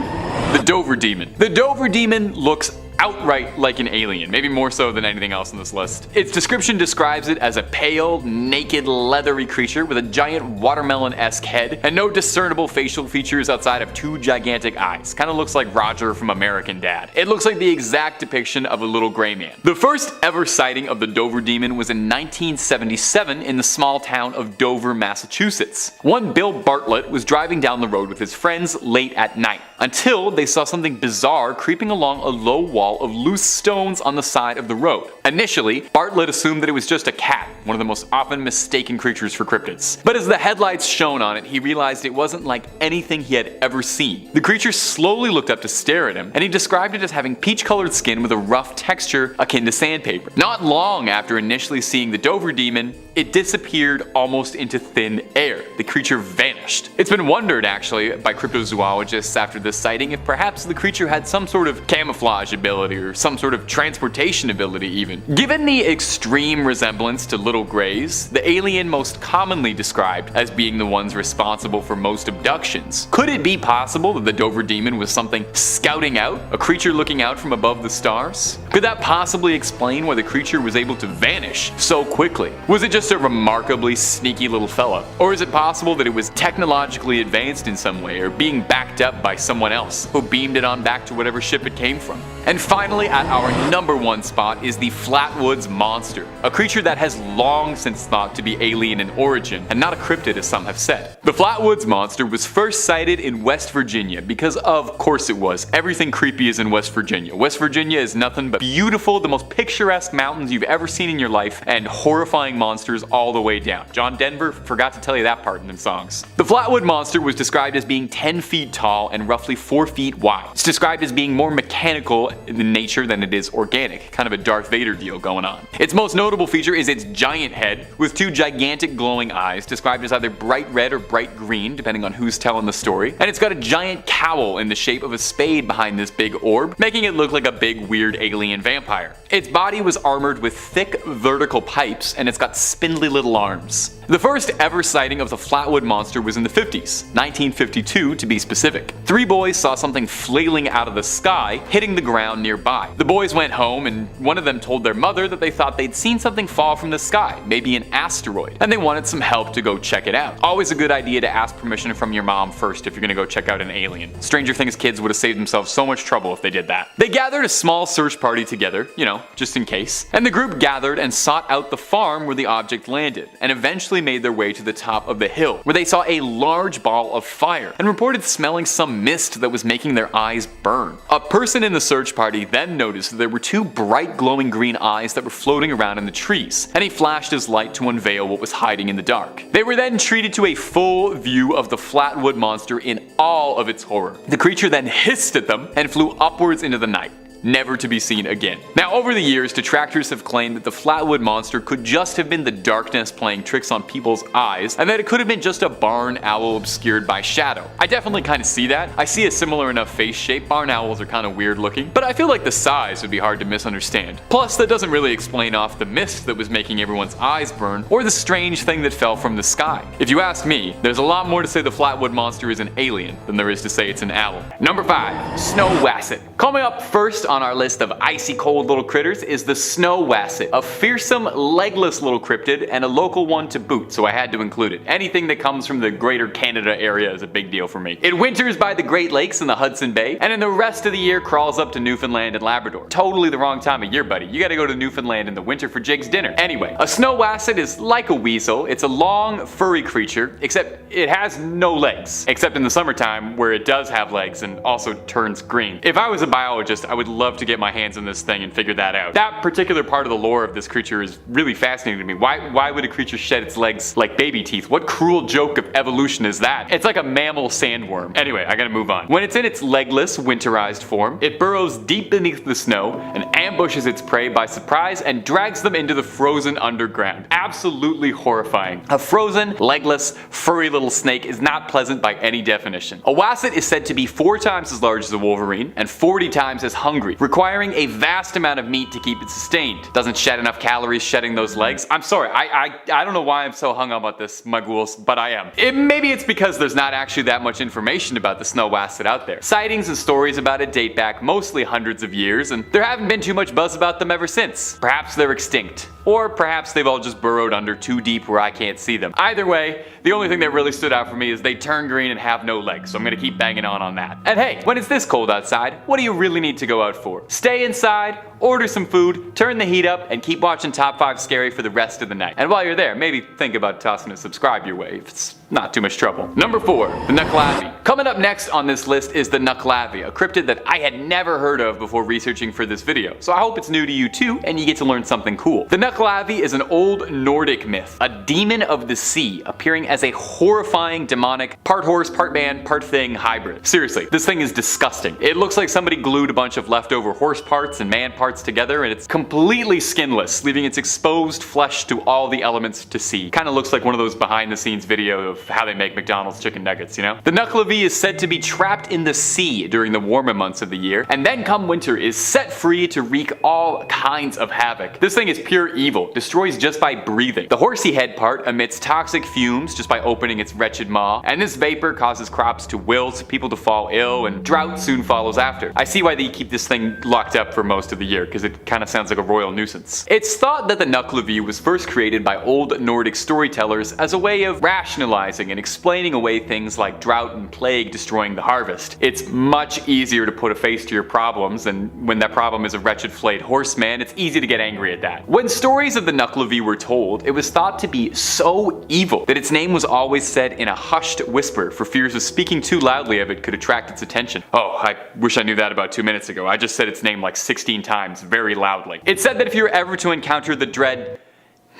B: the Dover Demon. The Dover Demon looks outright like an alien, maybe more so than anything else on this list. Its description describes it as a pale, naked, leathery creature with a giant watermelon-esque head and no discernible facial features outside of 2 gigantic eyes. Kinda looks like Roger from American Dad. It looks like the exact depiction of a little gray man. The first ever sighting of the Dover Demon was in 1977 in the small town of Dover, Massachusetts. One Bill Bartlett was driving down the road with his friends late at night, until they saw something bizarre creeping along a low wall of loose stones on the side of the road. Initially, Bartlett assumed that it was just a cat, one of the most often mistaken creatures for cryptids. But as the headlights shone on it, he realized it wasn't like anything he had ever seen. The creature slowly looked up to stare at him, and he described it as having peach-colored skin with a rough texture akin to sandpaper. Not long after initially seeing the Dover Demon, it disappeared almost into thin air. The creature vanished. It's been wondered, actually, by cryptozoologists after this sighting if perhaps the creature had some sort of camouflage ability or some sort of transportation ability even. Given the extreme resemblance to little greys, the alien most commonly described as being the ones responsible for most abductions, could it be possible that the Dover Demon was something scouting out, a creature looking out from above the stars? Could that possibly explain why the creature was able to vanish so quickly? Was it just a remarkably sneaky little fella? Or is it possible that it was technologically advanced in some way or being backed up by some someone else, who beamed it on back to whatever ship it came from. And finally, at our number 1 spot is the Flatwoods Monster, a creature that has long since thought to be alien in origin, and not a cryptid as some have said. The Flatwoods Monster was first sighted in West Virginia because of course it was. Everything creepy is in West Virginia. West Virginia is nothing but beautiful, the most picturesque mountains you've ever seen in your life, and horrifying monsters all the way down. John Denver forgot to tell you that part in the songs. The Flatwood Monster was described as being 10 feet tall and roughly 4 feet wide. It's described as being more mechanical in nature than it is organic, kind of a Darth Vader deal going on. Its most notable feature is its giant head, with 2 gigantic glowing eyes, described as either bright red or bright green, depending on who's telling the story, and it's got a giant cowl in the shape of a spade behind this big orb, making it look like a big weird alien vampire. Its body was armored with thick vertical pipes, and it's got spindly little arms. The first ever sighting of the Flatwood Monster was in the 50s, 1952 to be specific. 3 boys saw something flailing out of the sky, hitting the ground nearby. The boys went home, and one of them told their mother that they thought they'd seen something fall from the sky, maybe an asteroid, and they wanted some help to go check it out. Always a good idea to ask permission from your mom first if you're gonna go check out an alien. Stranger Things kids would have saved themselves so much trouble if they did that. They gathered a small search party together, you know, just in case, and the group gathered and sought out the farm where the object landed, and eventually made their way to the top of the hill, where they saw a large ball of fire and reported smelling some mist that was making their eyes burn. A person in the search party then noticed that there were 2 bright glowing green eyes that were floating around in the trees, and he flashed his light to unveil what was hiding in the dark. They were then treated to a full view of the Flatwood Monster in all of its horror. The creature then hissed at them and flew upwards into the night, never to be seen again. Now, over the years, detractors have claimed that the Flatwood Monster could just have been the darkness playing tricks on people's eyes, and that it could have been just a barn owl obscured by shadow. I definitely kind of see that. I see a similar enough face shape. Barn owls are kind of weird looking, but I feel like the size would be hard to misunderstand. Plus, that doesn't really explain off the mist that was making everyone's eyes burn, or the strange thing that fell from the sky. If you ask me, there's a lot more to say the Flatwood Monster is an alien than there is to say it's an owl. Number 5, Snow Wasset. Coming up first on our list of icy cold little critters is the Snow Wasset, a fearsome, legless little cryptid and a local one to boot, so I had to include it. Anything that comes from the greater Canada area is a big deal for me. It winters by the Great Lakes and the Hudson Bay, and in the rest of the year crawls up to Newfoundland and Labrador. Totally the wrong time of year, buddy. You gotta go to Newfoundland in the winter for Jake's dinner. Anyway, a Snow Wasset is like a weasel. It's a long, furry creature, except it has no legs. Except in the summertime, where it does have legs and also turns green. If I was a biologist, I would love to get my hands on this thing and figure that out. That particular part of the lore of this creature is really fascinating to me. Why would a creature shed its legs like baby teeth? What cruel joke of evolution is that? It's like a mammal sandworm. Anyway, I gotta move on. When it's in its legless, winterized form, it burrows deep beneath the snow and ambushes its prey by surprise and drags them into the frozen underground. Absolutely horrifying. A frozen, legless, furry little snake is not pleasant by any definition. A wasset is said to be 4 times as large as a wolverine and 40 times as hungry, requiring a vast amount of meat to keep it sustained. Doesn't shed enough calories shedding those legs. I'm sorry, I don't know why I'm so hung up about this, my ghouls, but I am. Maybe it's because there's not actually that much information about the Snow Wasset out there. Sightings and stories about it date back mostly hundreds of years, and there haven't been too much buzz about them ever since. Perhaps they're extinct. Or perhaps they've all just burrowed under too deep where I can't see them. Either way, the only thing that really stood out for me is they turn green and have no legs, so I'm gonna keep banging on that. And hey, when it's this cold outside, what do you really need to go out for? Stay inside, order some food, turn the heat up, and keep watching Top 5 Scary for the rest of the night. And while you're there, maybe think about tossing a subscribe your way if it's not too much trouble. Number 4, the Nucklavi. Coming up next on this list is the Nucklavi, a cryptid that I had never heard of before researching for this video, so I hope it's new to you too and you get to learn something cool. The Nucklavi is an old Nordic myth, a demon of the sea appearing as a horrifying, demonic, part horse, part man, part thing hybrid. Seriously, this thing is disgusting. It looks like somebody glued a bunch of leftover horse parts and man parts together, and it's completely skinless, leaving its exposed flesh to all the elements to see. Kinda looks like one of those behind the scenes video of how they make McDonald's chicken nuggets, you know? The Nucklavi is said to be trapped in the sea during the warmer months of the year, and then come winter is set free to wreak all kinds of havoc. This thing is pure evil, destroys just by breathing. The horsey head part emits toxic fumes just by opening its wretched maw, and this vapor causes crops to wilt, people to fall ill, and drought soon follows after. I see why they keep this thing locked up for most of the year, because it kinda sounds like a royal nuisance. It's thought that the Nucklavi was first created by old Nordic storytellers as a way of rationalizing rationalizing and explaining away things like drought and plague destroying the harvest. It's much easier to put a face to your problems, and when that problem is a wretched flayed horseman, it's easy to get angry at that. When stories of the Nuckelavee were told, it was thought to be so evil that its name was always said in a hushed whisper for fears of speaking too loudly of it could attract its attention. Oh, I wish I knew that about 2 minutes ago. I just said its name like 16 times very loudly. It's said that if you're ever to encounter the dread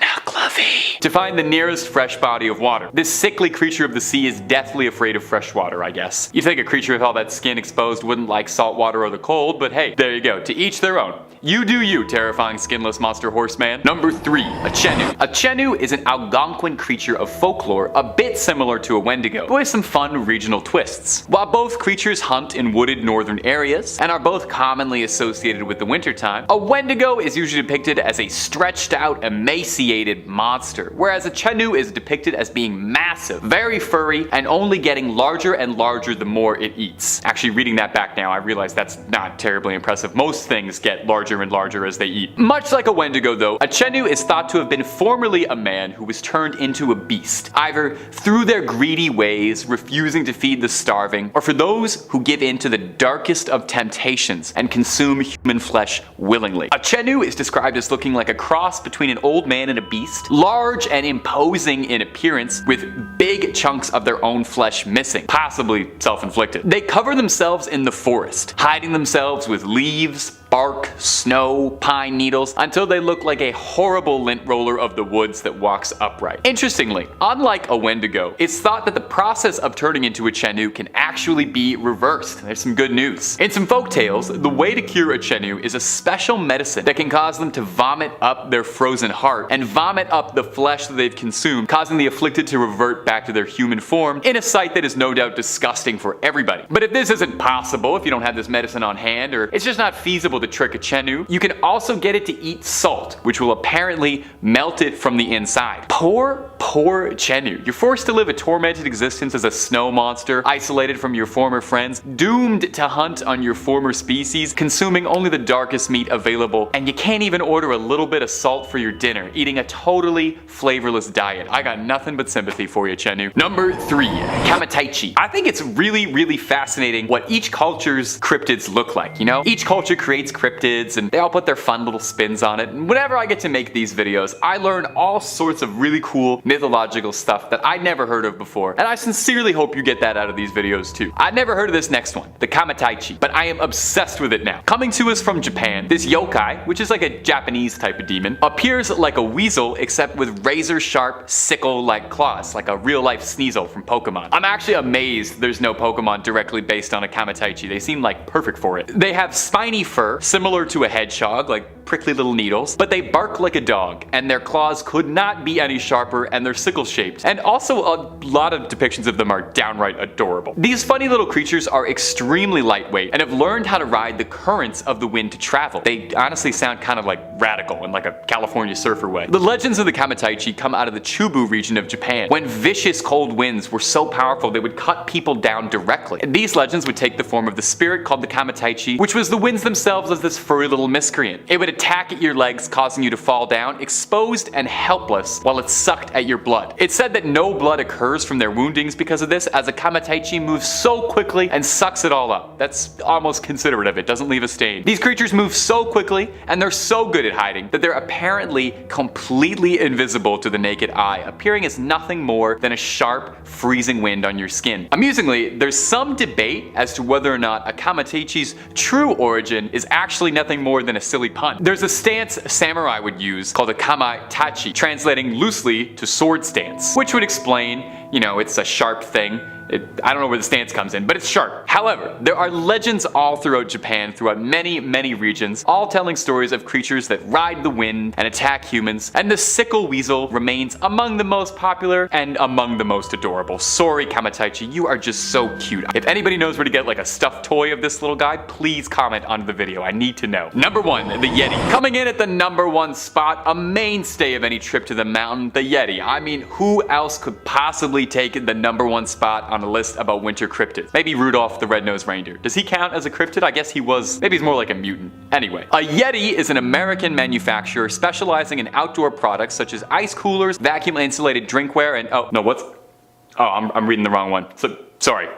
B: Nuckelavee, to find the nearest fresh body of water. This sickly creature of the sea is deathly afraid of fresh water, I guess. You'd think a creature with all that skin exposed wouldn't like salt water or the cold, but hey, there you go. To each their own. You do you, terrifying skinless monster horseman. Number 3. A Chenu. A Chenu is an Algonquin creature of folklore a bit similar to a Wendigo, but with some fun regional twists. While both creatures hunt in wooded northern areas, and are both commonly associated with the wintertime, a Wendigo is usually depicted as a stretched out, emaciated monster, whereas a Chenu is depicted as being massive, very furry, and only getting larger and larger the more it eats. Actually, reading that back now, I realize that's not terribly impressive. Most things get larger and larger as they eat. Much like a Wendigo though, a Chenu is thought to have been formerly a man who was turned into a beast, either through their greedy ways, refusing to feed the starving, or for those who give in to the darkest of temptations and consume human flesh willingly. A Chenu is described as looking like a cross between an old man and a beast, large and imposing in appearance, with big chunks of their own flesh missing, possibly self-inflicted. They cover themselves in the forest, hiding themselves with leaves, bark, snow, pine needles, until they look like a horrible lint roller of the woods that walks upright. Interestingly, unlike a Wendigo, it's thought that the process of turning into a Chenu can actually be reversed. There's some good news. In some folk tales, the way to cure a Chenu is a special medicine that can cause them to vomit up their frozen heart and vomit up the flesh that they've consumed, causing the afflicted to revert back to their human form in a sight that is no doubt disgusting for everybody. But if this isn't possible, if you don't have this medicine on hand, or it's just not feasible to trick a Chenu, you can also get it to eat salt, which will apparently melt it from the inside. Poor Chenu. You're forced to live a tormented existence as a snow monster, isolated from your former friends, doomed to hunt on your former species, consuming only the darkest meat available, and you can't even order a little bit of salt for your dinner, eating a totally flavorless diet. I got nothing but sympathy for you, Chenu. Number 3. Kamataichi. I think it's really fascinating what each culture's cryptids look like, you know? Each culture creates cryptids, and they all put their fun little spins on it, and whenever I get to make these videos, I learn all sorts of really cool mythological stuff that I'd never heard of before, and I sincerely hope you get that out of these videos too. I'd never heard of this next one, the Kamataichi, but I am obsessed with it now. Coming to us from Japan, this yokai, which is like a Japanese type of demon, appears like a weasel except with razor-sharp, sickle-like claws, like a real-life Sneasel from Pokemon. I'm actually amazed there's no Pokemon directly based on a Kamataichi. They seem like perfect for it. They have spiny fur, similar to a hedgehog, like prickly little needles, but they bark like a dog, and their claws could not be any sharper, and they're sickle-shaped. And also, a lot of depictions of them are downright adorable. These funny little creatures are extremely lightweight and have learned how to ride the currents of the wind to travel. They honestly sound kind of like radical in like a California surfer way. The legends of the Kamataichi come out of the Chubu region of Japan, when vicious cold winds were so powerful they would cut people down directly. And these legends would take the form of the spirit called the Kamataichi, which was the winds themselves as this furry little miscreant. It would attack at your legs, causing you to fall down, exposed and helpless, while it sucked at your blood. It's said that no blood occurs from their woundings because of this, as a Kamataichi moves so quickly and sucks it all up. That's almost considerate of it, doesn't leave a stain. These creatures move so quickly, and they're so good at hiding, that they're apparently completely invisible to the naked eye, appearing as nothing more than a sharp, freezing wind on your skin. Amusingly, there's some debate as to whether or not a Kamataichi's true origin is actually nothing more than a silly pun. There's a stance samurai would use called a kamaitachi, translating loosely to sword stance, which would explain, you know, it's a sharp thing. I don't know where the stance comes in, but it's sharp. However, there are legends all throughout Japan, throughout many regions, all telling stories of creatures that ride the wind and attack humans, and the sickle weasel remains among the most popular and among the most adorable. Sorry, Kamataichi, you are just so cute. If anybody knows where to get like a stuffed toy of this little guy, please comment under the video. I need to know. Number 1, the Yeti. Coming in at the number 1 spot, a mainstay of any trip to the mountain, the Yeti. I mean, who else could possibly take the number 1 spot on a list about winter cryptids? Maybe Rudolph the Red-Nosed Reindeer. Does he count as a cryptid? I guess he was. Maybe he's more like a mutant. Anyway, a Yeti is an American manufacturer specializing in outdoor products such as ice coolers, vacuum insulated drinkware, and Oh, I'm reading the wrong one. So, sorry.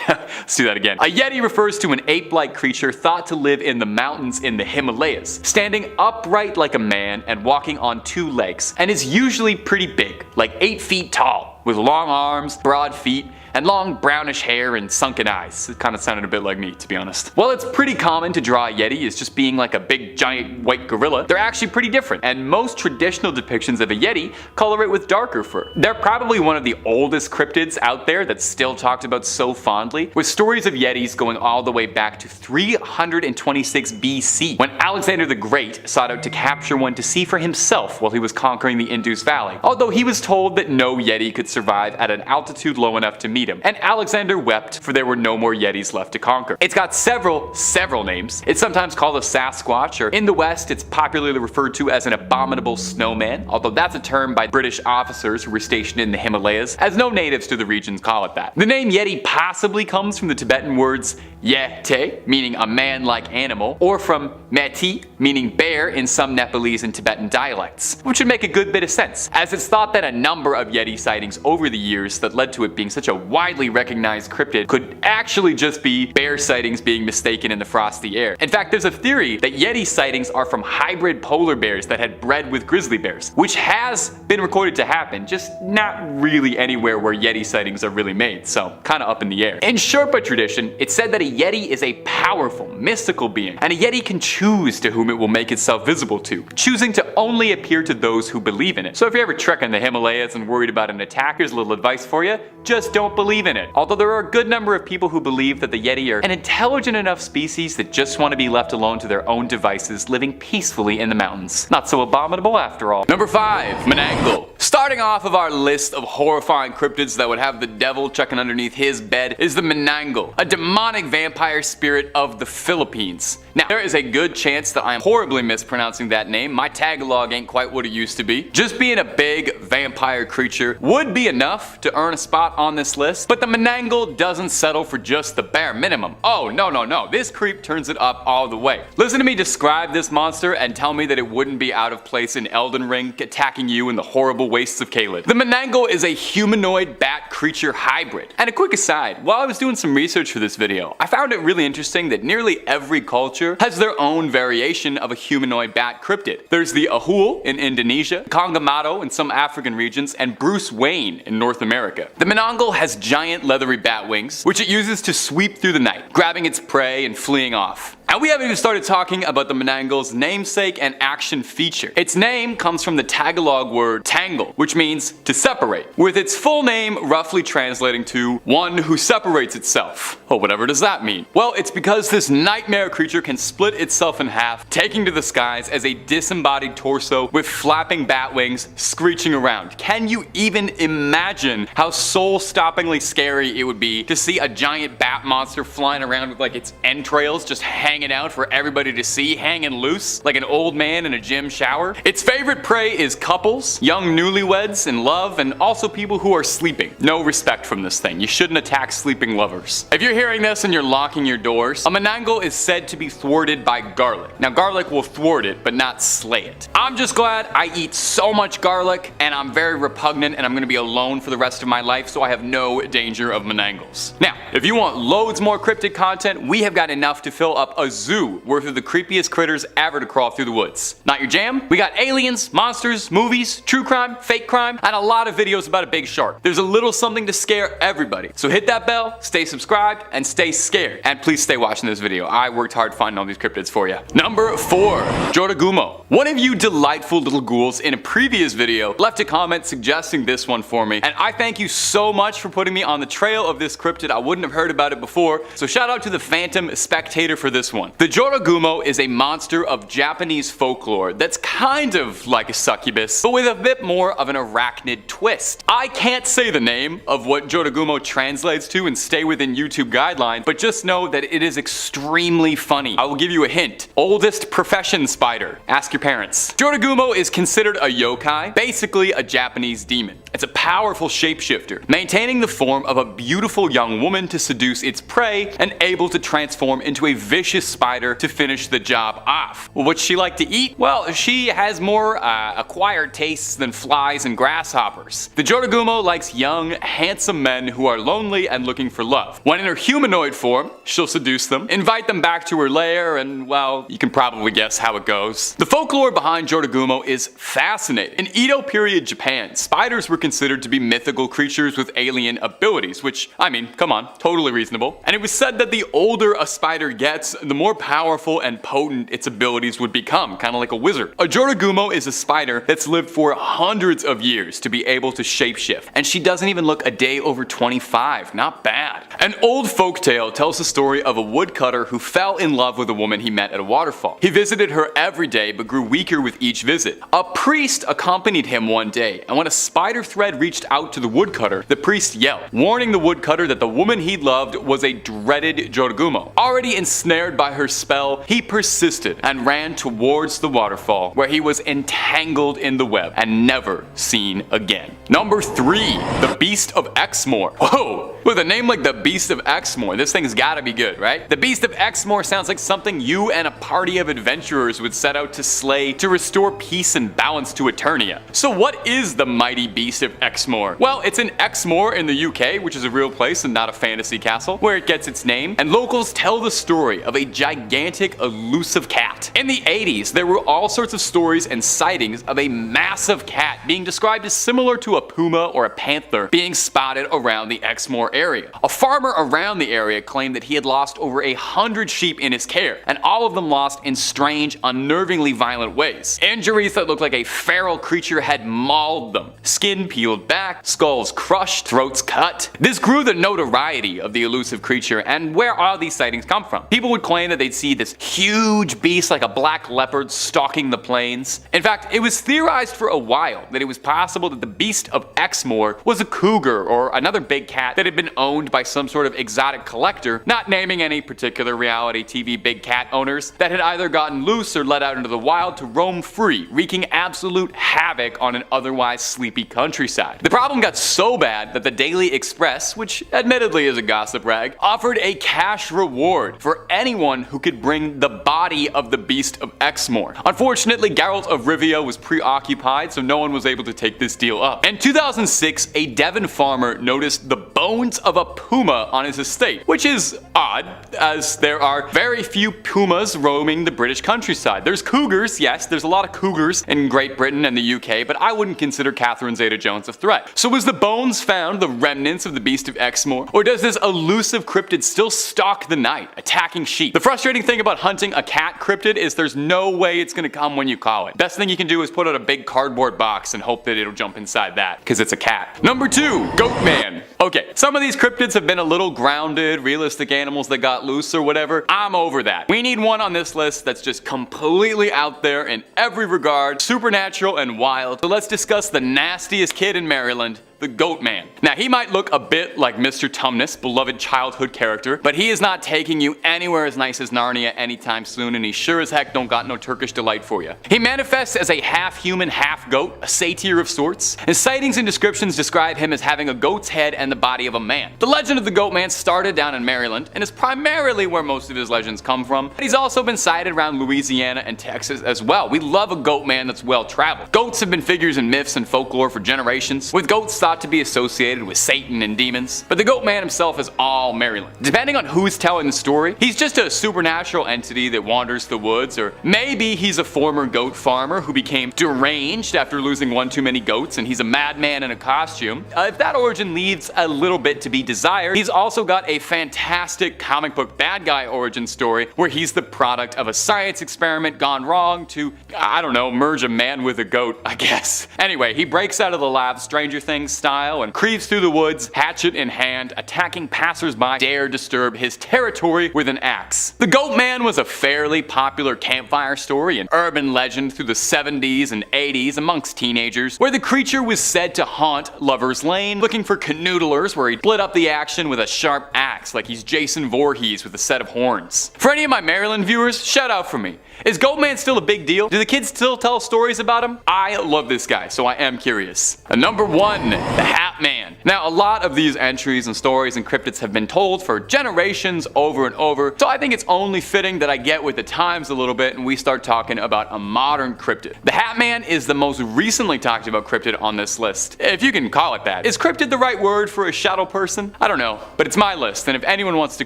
B: Let's do that again. A Yeti refers to an ape-like creature thought to live in the mountains in the Himalayas, standing upright like a man and walking on two legs, and is usually pretty big, like 8 feet tall, with long arms, broad feet, and long brownish hair and sunken eyes. It kind of sounded a bit like me, to be honest. While it's pretty common to draw a Yeti as just being like a big giant white gorilla, they're actually pretty different, and most traditional depictions of a Yeti color it with darker fur. They're probably one of the oldest cryptids out there that's still talked about so fondly, with stories of Yetis going all the way back to 326 BC, when Alexander the Great sought out to capture one to see for himself while he was conquering the Indus Valley, although he was told that no Yeti could survive at an altitude low enough to meet him, and Alexander wept, for there were no more Yetis left to conquer. It's got several names. It's sometimes called a Sasquatch, or in the West it's popularly referred to as an abominable snowman, although that's a term by British officers who were stationed in the Himalayas, as no natives to the region call it that. The name Yeti possibly comes from the Tibetan words Yete, meaning a man-like animal, or from Meti, meaning bear in some Nepalese and Tibetan dialects, which would make a good bit of sense, as it's thought that a number of Yeti sightings over the years that led to it being such a widely recognized cryptid could actually just be bear sightings being mistaken in the frosty air. In fact, there's a theory that Yeti sightings are from hybrid polar bears that had bred with grizzly bears, which has been recorded to happen, just not really anywhere where Yeti sightings are really made, so kinda up in the air. In Sherpa tradition, it's said that a Yeti is a powerful, mystical being, and a Yeti can choose to whom it will make itself visible to, choosing to only appear to those who believe in it. So if you're ever trekking the Himalayas and worried about an attack, here's a little advice for you: just don't believe in it. Although there are a good number of people who believe that the Yeti are an intelligent enough species that just want to be left alone to their own devices, living peacefully in the mountains. Not so abominable after all. Number 5. Menangle. Starting off of our list of horrifying cryptids that would have the devil checking underneath his bed is the Menangle, a demonic vampire spirit of the Philippines. Now, there is a good chance that I am horribly mispronouncing that name. My Tagalog ain't quite what it used to be. Just being a big vampire creature would be enough to earn a spot on this list, but the Menangle doesn't settle for just the bare minimum. Oh, no. This creep turns it up all the way. Listen to me describe this monster and tell me that it wouldn't be out of place in Elden Ring attacking you in the horrible wastes of Caelid. The Menangle is a humanoid bat creature hybrid. And a quick aside, while I was doing some research for this video, I found it really interesting that nearly every culture has their own variation of a humanoid bat cryptid. There's the Ahul in Indonesia, Kongamato in some African regions, and Bruce Wayne in North America. The Menangle has giant leathery bat wings, which it uses to sweep through the night, grabbing its prey and fleeing off. And we haven't even started talking about the Menangle's namesake and action feature. Its name comes from the Tagalog word tangle, which means to separate, with its full name roughly translating to one who separates itself. Well, whatever does that mean? Well, it's because this nightmare creature can split itself in half, taking to the skies as a disembodied torso with flapping bat wings screeching around. Can you even imagine how soul-stoppingly scary it would be to see a giant bat monster flying around with like its entrails just hanging out for everybody to see, hanging loose like an old man in a gym shower? Its favorite prey is couples, young newlyweds in love, and also people who are sleeping. No respect from this thing. You shouldn't attack sleeping lovers. If you're hearing this and you're locking your doors, a Menangle is said to be thwarted by garlic. Now, garlic will thwart it, but not slay it. I'm just glad I eat so much garlic, and I'm very repugnant, and I'm gonna be alone for the rest of my life, so I have no danger of Menangles. Now, if you want loads more cryptid content, we have got enough to fill up a zoo worth of the creepiest critters ever to crawl through the woods. Not your jam? We got aliens, monsters, movies, true crime, fake crime, and a lot of videos about a big shark. There's a little something to scare everybody. So hit that bell, stay subscribed, and stay scared. And please stay watching this video. I worked hard finding all these cryptids for you. Number 4. Jotagumo. One of you delightful little ghouls in a previous video left a comment suggesting this one for me, and I thank you so much for putting me on the trail of this cryptid. I wouldn't have heard about it before, so shout out to the Phantom Spectator for this one. The Jotagumo is a monster of Japanese folklore that's kind of like a succubus, but with a bit more of an arachnid twist. I can't say the name of what Jotagumo translates to and stay within YouTube guidelines, but just know that it is extremely funny. I will give you a hint. Oldest profession spider. Ask your parents. Jotagumo is considered a yokai, basically a Japanese demon. It's a powerful shapeshifter, maintaining the form of a beautiful young woman to seduce its prey and able to transform into a vicious prettiest spider to finish the job off. Well, what's she like to eat? Well, she has more acquired tastes than flies and grasshoppers. The Jotagumo likes young, handsome men who are lonely and looking for love. When in her humanoid form, she'll seduce them, invite them back to her lair, and well, you can probably guess how it goes. The folklore behind Jotagumo is fascinating. In Edo period Japan, spiders were considered to be mythical creatures with alien abilities, which, I mean, come on, totally reasonable. And it was said that the older a spider gets, the more powerful and potent its abilities would become, kind of like a wizard. A Jotagumo is a spider that's lived for hundreds of years to be able to shapeshift, and she doesn't even look a day over 25, not bad. An old folktale tells the story of a woodcutter who fell in love with a woman he met at a waterfall. He visited her every day but grew weaker with each visit. A priest accompanied him one day, and when a spider thread reached out to the woodcutter, the priest yelled, warning the woodcutter that the woman he loved was a dreaded Jotagumo. Already ensnared by her spell, he persisted and ran towards the waterfall, where he was entangled in the web and never seen again. Number 3. The Beast of Exmoor. Whoa! With a name like the Beast of Exmoor, this thing's gotta be good, right? The Beast of Exmoor sounds like something you and a party of adventurers would set out to slay to restore peace and balance to Eternia. So what is the mighty Beast of Exmoor? Well, it's in Exmoor in the UK, which is a real place and not a fantasy castle, where it gets its name, and locals tell the story of a gigantic elusive cat. In the 80s, there were all sorts of stories and sightings of a massive cat being described as similar to a puma or a panther being spotted around the Exmoor area. A farmer around the area claimed that he had lost over 100 sheep in his care, and all of them lost in strange, unnervingly violent ways. Injuries that looked like a feral creature had mauled them. Skin peeled back, skulls crushed, throats cut. This grew the notoriety of the elusive creature, and where all these sightings come from. People would claim that they'd see this huge beast like a black leopard stalking the plains. In fact, it was theorized for a while that it was possible that the Beast of Exmoor was a cougar or another big cat that had been owned by some sort of exotic collector, not naming any particular reality TV big cat owners, that had either gotten loose or let out into the wild to roam free, wreaking absolute havoc on an otherwise sleepy countryside. The problem got so bad that the Daily Express, which admittedly is a gossip rag, offered a cash reward for anyone who could bring the body of the Beast of Exmoor. Unfortunately, Geralt of Rivia was preoccupied, so no one was able to take this deal up. In 2006, a Devon farmer noticed the bones of a puma on his estate, which is odd, as there are very few pumas roaming the British countryside. There's cougars, yes, there's a lot of cougars in Great Britain and the UK, but I wouldn't consider Catherine Zeta-Jones a threat. So was the bones found the remnants of the Beast of Exmoor, or does this elusive cryptid still stalk the night, attacking sheep? The frustrating thing about hunting a cat cryptid is there's no way it's gonna come when you call it. Best thing you can do is put out a big cardboard box and hope that it'll jump inside that, because it's a cat. Number 2, Goatman. Okay, some of these cryptids have been a little grounded, realistic animals that got loose or whatever. I'm over that. We need one on this list that's just completely out there in every regard, supernatural and wild. So let's discuss the nastiest kid in Maryland, the Goatman. Now, he might look a bit like Mr. Tumnus, beloved childhood character, but he is not taking you anywhere as nice as Narnia anytime soon, and he sure as heck don't got no Turkish delight for you. He manifests as a half-human, half-goat, a satyr of sorts. His sightings and descriptions describe him as having a goat's head and the body of a man. The legend of the Goatman started down in Maryland, and is primarily where most of his legends come from, but he's also been sighted around Louisiana and Texas as well. We love a Goatman that's well-traveled. Goats have been figures in myths and folklore for generations, with goats thought to be associated with Satan and demons, but the Goatman himself is all Maryland. Depending on who's telling the story, he's just a supernatural entity that wanders the woods, or maybe he's a former goat farmer who became deranged after losing one too many goats and he's a madman in a costume. If that origin leaves a little bit to be desired, he's also got a fantastic comic book bad guy origin story where he's the product of a science experiment gone wrong to, I don't know, merge a man with a goat, I guess. Anyway, he breaks out of the lab Stranger Things style and creeps through the woods, hatchet in hand, attacking passersby dare disturb his territory with an axe. The Goatman was a fairly popular campfire story and urban legend through the 70s and 80s amongst teenagers, where the creature was said to haunt Lover's Lane, looking for canoodlers where he'd split up the action with a sharp axe like he's Jason Voorhees with a set of horns. For any of my Maryland viewers, shout out for me. Is Goatman still a big deal? Do the kids still tell stories about him? I love this guy, so I am curious. Number 1, the Hat Hat Man. Now, a lot of these entries and stories and cryptids have been told for generations over and over, so I think it's only fitting that I get with the times a little bit and we start talking about a modern cryptid. The Hat Man is the most recently talked about cryptid on this list, if you can call it that. Is cryptid the right word for a shadow person? I don't know, but it's my list, and if anyone wants to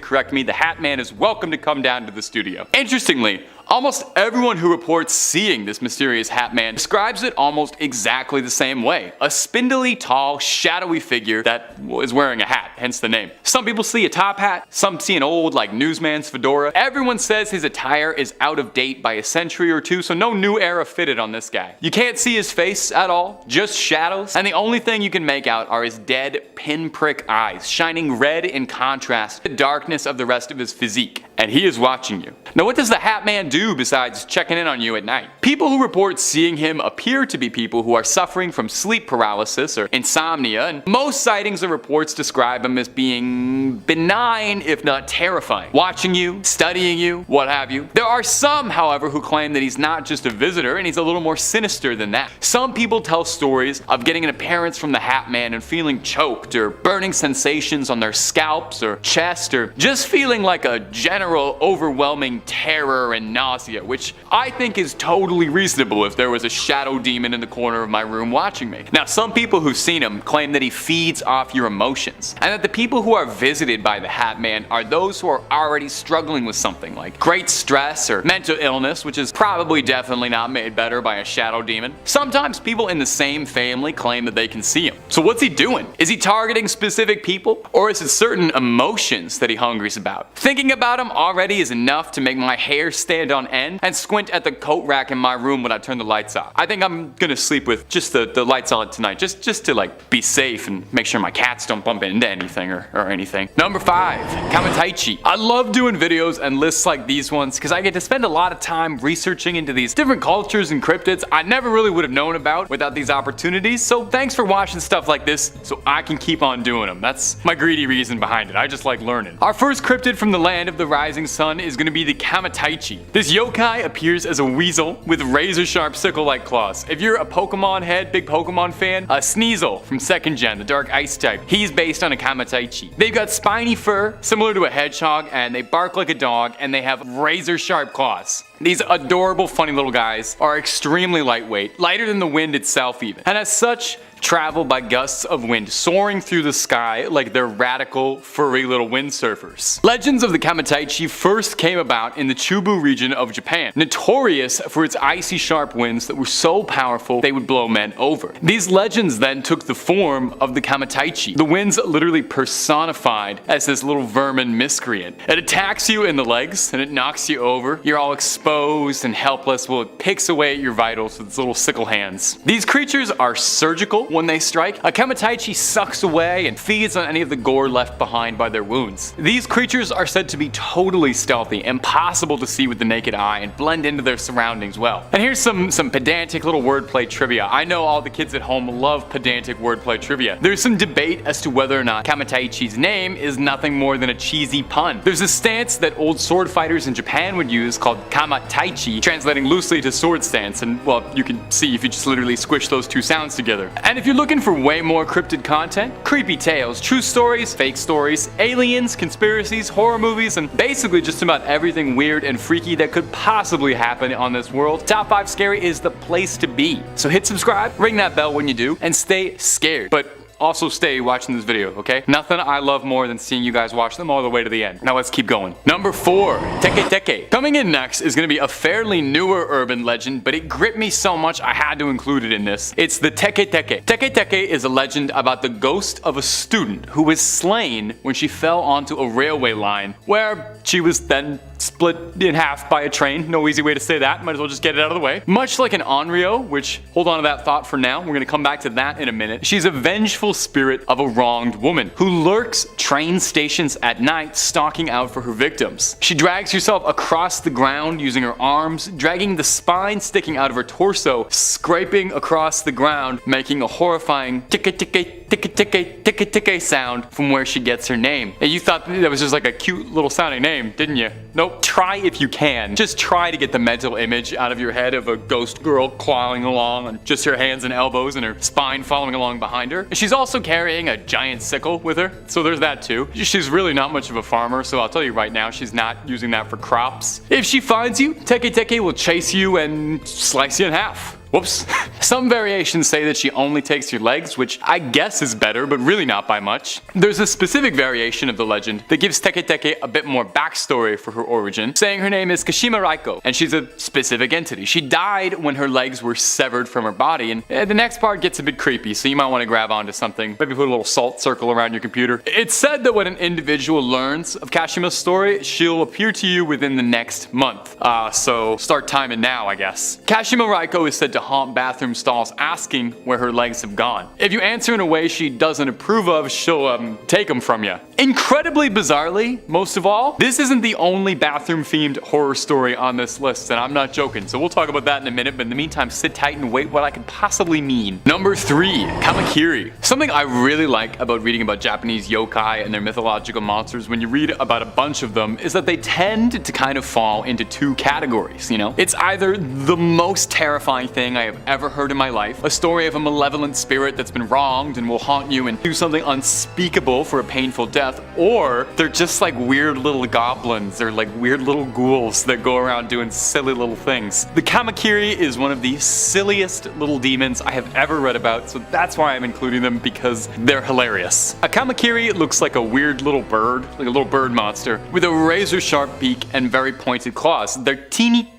B: correct me, the Hat Man is welcome to come down to the studio. Interestingly, almost everyone who reports seeing this mysterious Hat Man describes it almost exactly the same way. A spindly, tall, shadowy figure that is wearing a hat, hence the name. Some people see a top hat, some see an old, like, newsman's fedora. Everyone says his attire is out of date by a century or two, so no new era fitted on this guy. You can't see his face at all, just shadows, and the only thing you can make out are his dead, pinprick eyes, shining red in contrast to the darkness of the rest of his physique. And he is watching you. Now, what does the Hat Man do besides checking in on you at night? People who report seeing him appear to be people who are suffering from sleep paralysis or insomnia, and most sightings or reports describe him as being benign, if not terrifying. Watching you, studying you, what have you. There are some, however, who claim that he's not just a visitor and he's a little more sinister than that. Some people tell stories of getting an appearance from the Hat Man and feeling choked or burning sensations on their scalps or chest, or just feeling like a general overwhelming terror and nausea, which I think is totally reasonable if there was a shadow demon in the corner of my room watching me. Now, some people who've seen him claim that he feeds off your emotions, and that the people who are visited by the Hat Man are those who are already struggling with something like great stress or mental illness, which is probably definitely not made better by a shadow demon. Sometimes people in the same family claim that they can see him. So what's he doing? Is he targeting specific people, or is it certain emotions that he hungers about? Thinking about him already is enough to make my hair stand on end and squint at the coat rack in my room when I turn the lights off. I think I'm gonna sleep with just the lights on tonight, just to like be safe and make sure my cats don't bump into anything or anything. Number 5, Kamataichi. I love doing videos and lists like these ones because I get to spend a lot of time researching into these different cultures and cryptids I never really would have known about without these opportunities, so thanks for watching stuff like this so I can keep on doing them. That's my greedy reason behind it. I just like learning. Our first cryptid from the land of the rising sun is going to be the Kamataichi. This yokai appears as a weasel with razor-sharp sickle-like claws. If you're a Pokemon head, big Pokemon fan, Sneasel from 2nd Gen, the Dark Ice type, he's based on a Kamataichi. They've got spiny fur, similar to a hedgehog, and they bark like a dog, and they have razor-sharp claws. These adorable, funny little guys are extremely lightweight, lighter than the wind itself even, and as such, travel by gusts of wind soaring through the sky like they're radical, furry little windsurfers. Legends of the Kamataichi first came about in the Chubu region of Japan, notorious for its icy sharp winds that were so powerful they would blow men over. These legends then took the form of the Kamataichi, the winds literally personified as this little vermin miscreant. It attacks you in the legs and it knocks you over. You're all exposed and helpless while it picks away at your vitals with its little sickle hands. These creatures are surgical when they strike. A Kamataichi sucks away and feeds on any of the gore left behind by their wounds. These creatures are said to be totally stealthy, impossible to see with the naked eye, and blend into their surroundings well. And here's some pedantic little wordplay trivia. I know all the kids at home love pedantic wordplay trivia. There's some debate as to whether or not Kamataichi's name is nothing more than a cheesy pun. There's a stance that old sword fighters in Japan would use called Kamataichi, translating loosely to sword stance, and well, you can see if you just literally squish those two sounds together. And if you're looking for way more cryptid content, creepy tales, true stories, fake stories, aliens, conspiracies, horror movies, and basically just about everything weird and freaky that could possibly happen on this world, Top 5 Scary is the place to be. So hit subscribe, ring that bell when you do, and stay scared. But also stay watching this video, okay? Nothing I love more than seeing you guys watch them all the way to the end. Now let's keep going. Number 4, Teke Teke. Coming in next is gonna be a fairly newer urban legend, but it gripped me so much I had to include it in this. It's the Teke Teke. Teke Teke is a legend about the ghost of a student who was slain when she fell onto a railway line, where she was then split in half by a train. No easy way to say that, might as well just get it out of the way. Much like an onryo, which, hold on to that thought for now, we're gonna come back to that in a minute. She's a vengeful spirit of a wronged woman who lurks train stations at night, stalking out for her victims. She drags herself across the ground using her arms, dragging the spine sticking out of her torso, scraping across the ground, making a horrifying ticka ticka ticka ticka ticka ticka sound from where she gets her name. And you thought that was just like a cute little sounding name, didn't you? Nope, try if you can. Just try to get the mental image out of your head of a ghost girl clawing along on just her hands and elbows and her spine following along behind her. She's also carrying a giant sickle with her, so there's that too. She's really not much of a farmer, so I'll tell you right now, she's not using that for crops. If she finds you, Teke Teke will chase you and slice you in half. Whoops. Some variations say that she only takes your legs, which I guess is better, but really not by much. There's a specific variation of the legend that gives Teke Teke a bit more backstory for her origin, saying her name is Kashima Raiko, and she's a specific entity. She died when her legs were severed from her body, and the next part gets a bit creepy, so you might want to grab onto something, maybe put a little salt circle around your computer. It's said that when an individual learns of Kashima's story, she'll appear to you within the next month. So start timing now, I guess. Kashima Raiko is said to haunt bathroom stalls asking where her legs have gone. If you answer in a way she doesn't approve of, she'll take them from you. Incredibly bizarrely, most of all, this isn't the only bathroom themed horror story on this list, and I'm not joking, so we'll talk about that in a minute, but in the meantime sit tight and wait what I could possibly mean. Number 3, Kamakiri. Something I really like about reading about Japanese yokai and their mythological monsters when you read about a bunch of them is that they tend to kind of fall into 2 categories, you know? It's either the most terrifying thing I have ever heard in my life, a story of a malevolent spirit that's been wronged and will haunt you and do something unspeakable for a painful death, or they're just like weird little goblins or like weird little ghouls that go around doing silly little things. The Kamakiri is one of the silliest little demons I have ever read about, so that's why I'm including them, because they're hilarious. A Kamakiri looks like a weird little bird, like a little bird monster, with a razor sharp beak and very pointed claws. They're teeny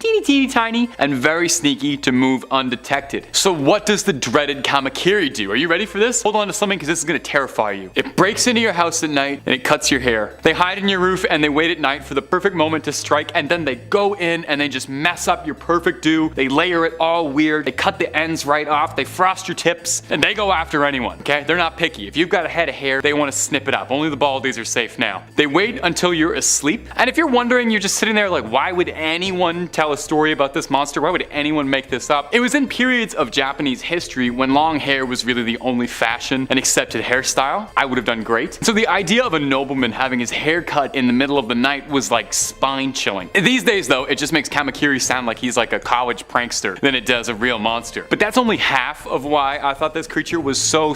B: tiny and very sneaky to move undetected. So what does the dreaded Kamakiri do? Are you ready for this? Hold on to something because this is going to terrify you. It breaks into your house at night and it cuts your hair. They hide in your roof and they wait at night for the perfect moment to strike, and then they go in and they just mess up your perfect do. They layer it all weird. They cut the ends right off. They frost your tips and they go after anyone, okay? They're not picky. If you've got a head of hair, they want to snip it up. Only the baldies are safe now. They wait until you're asleep. And if you're wondering, you're just sitting there like, why would anyone tell a story about this monster? Why would anyone make this up? It was in periods of Japanese history when long hair was really the only fashion and accepted hairstyle. I would have done great. So the idea of a nobleman having his hair cut in the middle of the night was like spine chilling. These days though, it just makes Kamakiri sound like he's like a college prankster than it does a real monster. But that's only half of why I thought this creature was so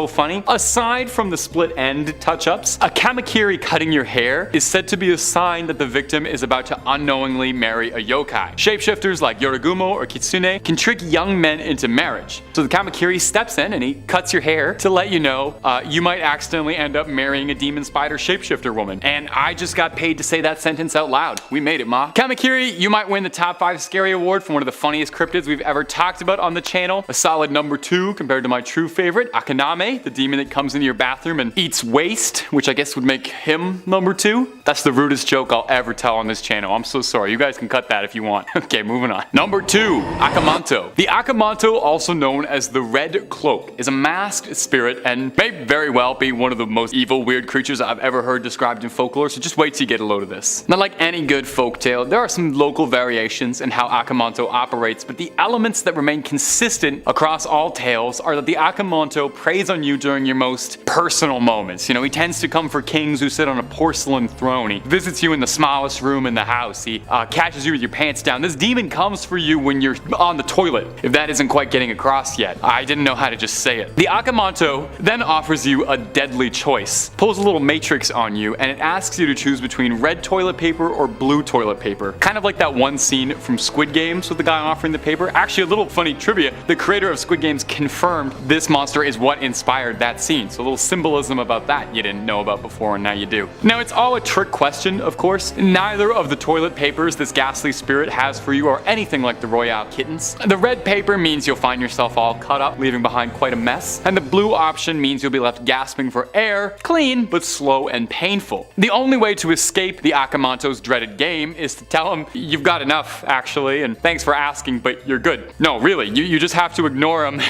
B: funny. Aside from the split end touch-ups, a Kamakiri cutting your hair is said to be a sign that the victim is about to unknowingly marry a yokai. Shapeshifters like Yorigumo or Kitsune can trick young men into marriage. So the Kamakiri steps in and he cuts your hair to let you know you might accidentally end up marrying a demon spider shapeshifter woman. And I just got paid to say that sentence out loud. We made it, ma. Kamakiri, you might win the top 5 scary award for one of the funniest cryptids we've ever talked about on the channel. A solid number 2 compared to my true favorite, Akaname, the demon that comes into your bathroom and eats waste, which I guess would make him number 2. That's the rudest joke I'll ever tell on this channel. I'm so sorry. You guys can cut that if you want. Okay, moving on. Number 2, Akamanto. The Akamanto, also known as the Red Cloak, is a masked spirit and may very well be one of the most evil, weird creatures I've ever heard described in folklore, so just wait till you get a load of this. Now, like any good folktale, there are some local variations in how Akamanto operates, but the elements that remain consistent across all tales are that the Akamanto preys on you during your most personal moments. You know, he tends to come for kings who sit on a porcelain throne. He visits you in the smallest room in the house. He catches you with your pants down. This demon comes for you when you're on the toilet, if that isn't quite getting across yet. I didn't know how to just say it. The Akamanto then offers you a deadly choice, pulls a little matrix on you, and it asks you to choose between red toilet paper or blue toilet paper. Kind of like that one scene from Squid Games with the guy offering the paper. Actually, a little funny trivia, the creator of Squid Games confirmed this monster is what inspired that scene. So a little symbolism about that you didn't know about before, and now you do. Now, it's all a trick question, of course. Neither of the toilet papers this ghastly spirit has for you are anything like the Royale kittens. The red paper means you'll find yourself all cut up, leaving behind quite a mess, and the blue option means you'll be left gasping for air, clean but slow and painful. The only way to escape the Akamanto's dreaded game is to tell him you've got enough, actually, and thanks for asking, but you're good. No, really, you just have to ignore him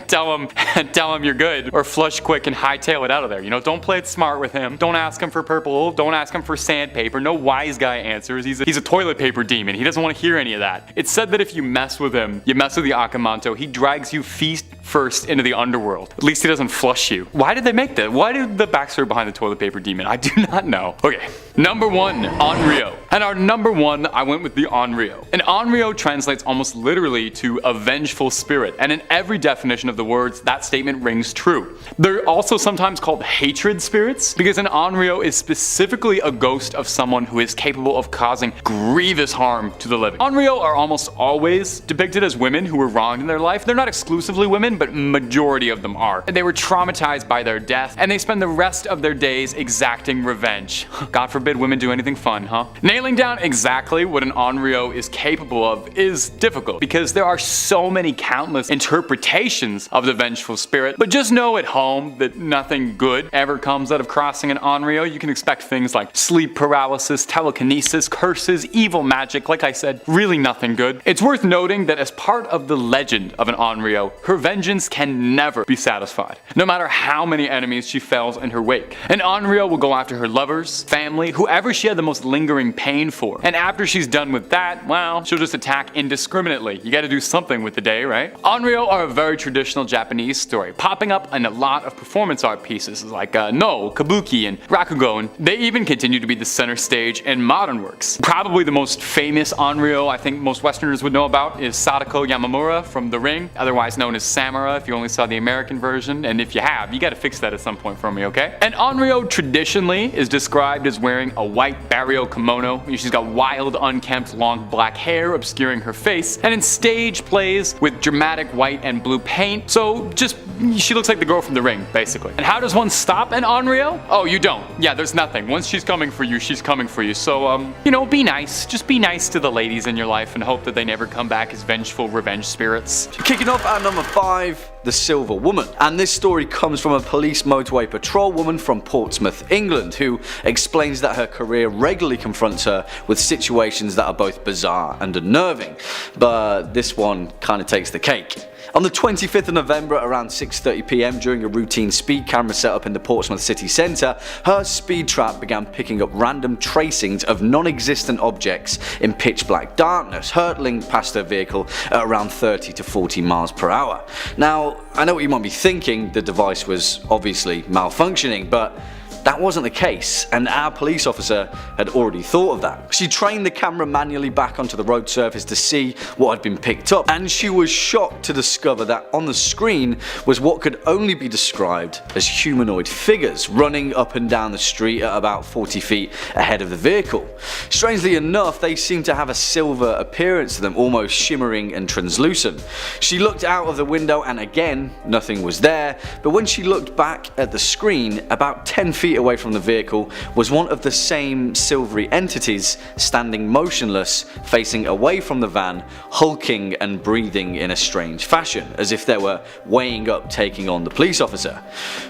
B: tell him you're good, or flush quick and hightail it out of there. You know, don't play it smart with him. Don't ask him for purple. Don't ask him for sandpaper. No wise guy answers. He's a toilet paper demon. He doesn't want to hear any of that. It's said that if you mess with him, you mess with the Akamanto, he drags you feet first into the underworld. At least he doesn't flush you. Why did they make that? Why did the backstory behind the toilet paper demon? I do not know. Okay, number 1, Onryo. And our number 1, I went with the Onryo. An Onryo translates almost literally to a vengeful spirit, and in every definition of the words, that statement rings true. They're also sometimes called hatred spirits, because an Onryo is specifically a ghost of someone who is capable of causing grievous harm to the living. Onryo are almost always depicted as women who were wronged in their life. They're not exclusively women, but majority of them are. They were traumatized by their death, and they spend the rest of their days exacting revenge. God forbid women do anything fun, huh? Nailing down exactly what an Onryo is capable of is difficult, because there are so many countless interpretations of the vengeful spirit. But just know at home that nothing good ever comes out of crossing an Onryo. You can expect things like sleep paralysis, telekinesis, curses, evil magic, like I said, really nothing good. It's worth noting that as part of the legend of an Onryo, her vengeance can never be satisfied, no matter how many enemies she fells in her wake. An Onryo will go after her lovers, family, whoever she had the most lingering pain for. And after she's done with that, well, she'll just attack indiscriminately. You gotta do something with the day, right? Onryo are a very traditional Japanese story, popping up in a lot of performance art pieces like No, Kabuki, and Rakugo, and they even continue to be the center stage in modern works. Probably the most famous Onryo I think most Westerners would know about is Sadako Yamamura from The Ring, otherwise known as Samara if you only saw the American version, and if you have, you gotta fix that at some point for me, okay? An Onryo traditionally is described as wearing a white barrio kimono. She's got wild, unkempt, long black hair obscuring her face, and in stage plays with dramatic white and blue paint, so just, she looks like the girl from The Ring, basically. And how does one stop an Onryo? Oh, you don't. Yeah, there's nothing. Once she's coming for you, she's coming for you, so, you know, be nice. Just be nice to the ladies in your life and hope that they never come back as vengeful revenge spirits.
C: Kicking off at number 5, the Silver Woman. And this story comes from a police motorway patrol woman from Portsmouth, England, who explains that her career regularly confronts her with situations that are both bizarre and unnerving. But this one kind of takes the cake. On the 25th of November around 6:30 PM during a routine speed camera set up in the Portsmouth city centre, her speed trap began picking up random tracings of non-existent objects in pitch black darkness, hurtling past her vehicle at around 30 to 40 miles per hour. Now, I know what you might be thinking, the device was obviously malfunctioning, but that wasn't the case, and our police officer had already thought of that. She trained the camera manually back onto the road surface to see what had been picked up, and she was shocked to discover that on the screen was what could only be described as humanoid figures running up and down the street at about 40 feet ahead of the vehicle. Strangely enough, they seemed to have a silver appearance to them, almost shimmering and translucent. She looked out of the window and again, nothing was there, but when she looked back at the screen, about 10 feet away from the vehicle was one of the same silvery entities standing motionless, facing away from the van, hulking and breathing in a strange fashion, as if they were weighing up taking on the police officer.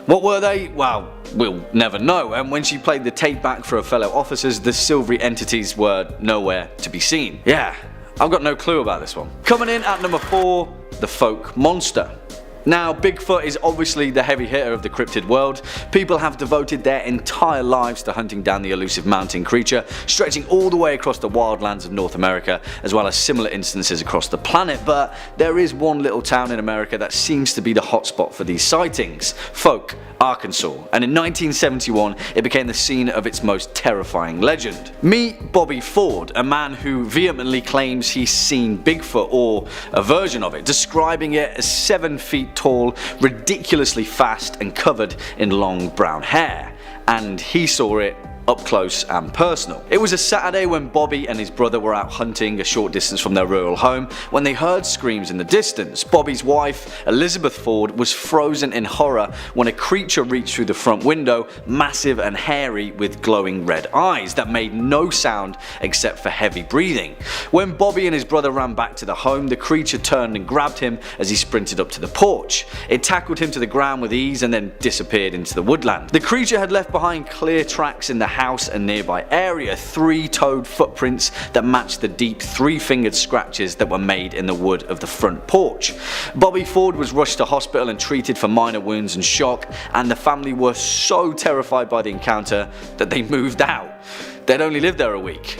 C: What were they? Well, we'll never know, and when she played the tape back for her fellow officers, the silvery entities were nowhere to be seen. Yeah, I've got no clue about this one. Coming in at number 4, the folk monster. Now, Bigfoot is obviously the heavy hitter of the cryptid world. People have devoted their entire lives to hunting down the elusive mountain creature, stretching all the way across the wildlands of North America, as well as similar instances across the planet. But there is one little town in America that seems to be the hotspot for these sightings: Folk, Arkansas, and in 1971 it became the scene of its most terrifying legend. Meet Bobby Ford, a man who vehemently claims he's seen Bigfoot, or a version of it, describing it as 7 feet tall, ridiculously fast, and covered in long brown hair. And he saw it up close and personal. It was a Saturday when Bobby and his brother were out hunting a short distance from their rural home when they heard screams in the distance. Bobby's wife, Elizabeth Ford, was frozen in horror when a creature reached through the front window, massive and hairy with glowing red eyes that made no sound except for heavy breathing. When Bobby and his brother ran back to the home, the creature turned and grabbed him as he sprinted up to the porch. It tackled him to the ground with ease and then disappeared into the woodland. The creature had left behind clear tracks in the house and nearby area, 3-toed footprints that matched the deep 3-fingered scratches that were made in the wood of the front porch. Bobby Ford was rushed to hospital and treated for minor wounds and shock, and the family were so terrified by the encounter that they moved out. They'd only lived there a week.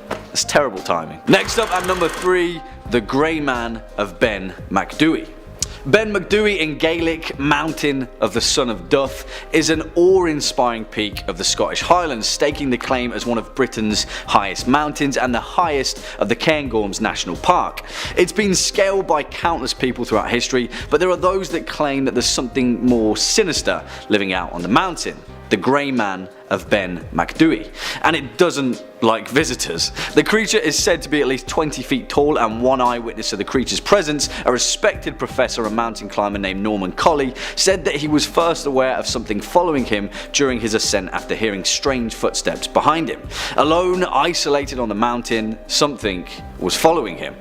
C: That's terrible timing. Next up at number 3, the Grey Man of Ben Macdui. Ben Macdui in Gaelic, Mountain of the Son of Duff, is an awe-inspiring peak of the Scottish Highlands, staking the claim as one of Britain's highest mountains and the highest of the Cairngorms National Park. It's been scaled by countless people throughout history, but there are those that claim that there's something more sinister living out on the mountain. The Grey Man of Ben Macdui, and it doesn't like visitors. The creature is said to be at least 20 feet tall, and one eyewitness of the creature's presence, a respected professor and mountain climber named Norman Colley, said that he was first aware of something following him during his ascent after hearing strange footsteps behind him. Alone, isolated on the mountain, something was following him.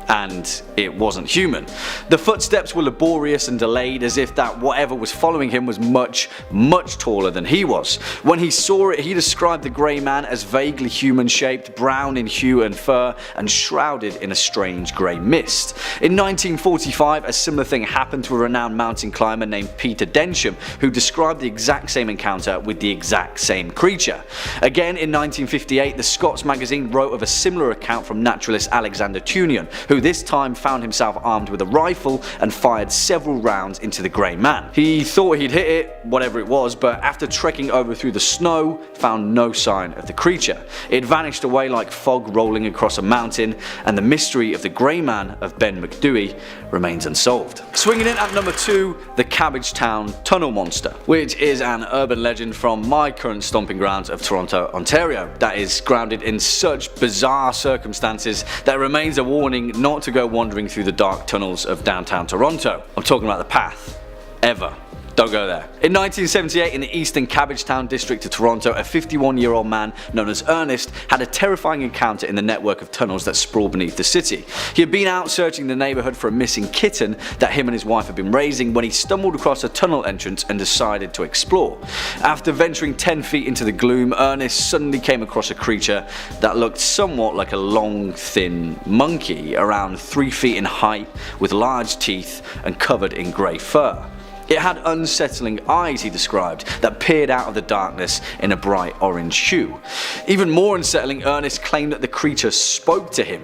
C: And it wasn't human. The footsteps were laborious and delayed, as if that whatever was following him was much, much taller than he was. When he saw it, he described the Grey Man as vaguely human-shaped, brown in hue and fur, and shrouded in a strange grey mist. In 1945, a similar thing happened to a renowned mountain climber named Peter Densham, who described the exact same encounter with the exact same creature. Again, in 1958, the Scots magazine wrote of a similar account from naturalist Alexander Tunion, who this time found himself armed with a rifle and fired several rounds into the Grey Man. He thought he'd hit it, whatever it was, but after trekking over through the snow, found no sign of the creature. It vanished away like fog rolling across a mountain, and the mystery of the Grey Man of Ben Macdui remains unsolved. Swinging in at number 2, the Cabbagetown Tunnel Monster, which is an urban legend from my current stomping grounds of Toronto, Ontario, that is grounded in such bizarre circumstances that it remains a warning not to go wandering through the dark tunnels of downtown Toronto. I'm talking about the path. Ever. Don't go there. In 1978, in the eastern Cabbagetown district of Toronto, a 51-year-old man known as Ernest had a terrifying encounter in the network of tunnels that sprawl beneath the city. He had been out searching the neighbourhood for a missing kitten that him and his wife had been raising when he stumbled across a tunnel entrance and decided to explore. After venturing 10 feet into the gloom, Ernest suddenly came across a creature that looked somewhat like a long, thin monkey, around 3 feet in height, with large teeth and covered in grey fur. It had unsettling eyes, he described, that peered out of the darkness in a bright orange hue. Even more unsettling, Ernest claimed that the creature spoke to him.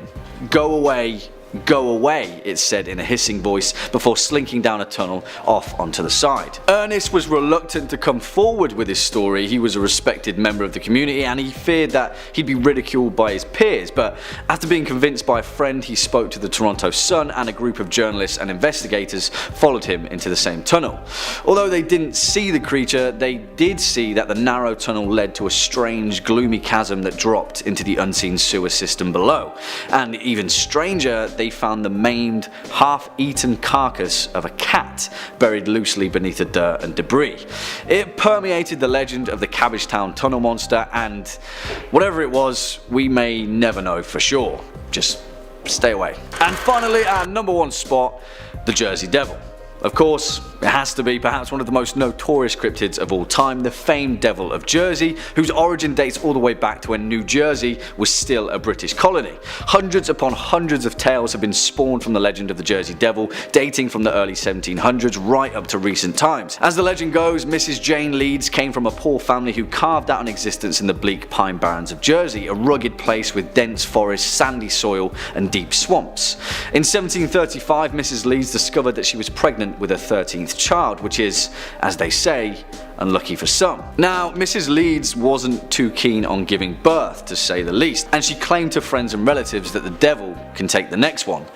C: "Go away, go away," it said in a hissing voice before slinking down a tunnel off onto the side. Ernest was reluctant to come forward with his story. He was a respected member of the community and he feared that he'd be ridiculed by his peers, but after being convinced by a friend, he spoke to the Toronto Sun, and a group of journalists and investigators followed him into the same tunnel. Although they didn't see the creature, they did see that the narrow tunnel led to a strange, gloomy chasm that dropped into the unseen sewer system below. And even stranger, they found the maimed, half-eaten carcass of a cat buried loosely beneath the dirt and debris. It permeated the legend of the Cabbagetown Tunnel Monster, and whatever it was, we may never know for sure. Just stay away. And finally, our number 1 spot, the Jersey Devil. Of course, it has to be perhaps one of the most notorious cryptids of all time, the famed Devil of Jersey, whose origin dates all the way back to when New Jersey was still a British colony. Hundreds upon hundreds of tales have been spawned from the legend of the Jersey Devil, dating from the early 1700s right up to recent times. As the legend goes, Mrs. Jane Leeds came from a poor family who carved out an existence in the bleak pine barrens of Jersey, a rugged place with dense forests, sandy soil and deep swamps. In 1735, Mrs. Leeds discovered that she was pregnant with her 13th child, which is, as they say, unlucky for some. Now, Mrs. Leeds wasn't too keen on giving birth, to say the least, and she claimed to friends and relatives that the devil can take the next one.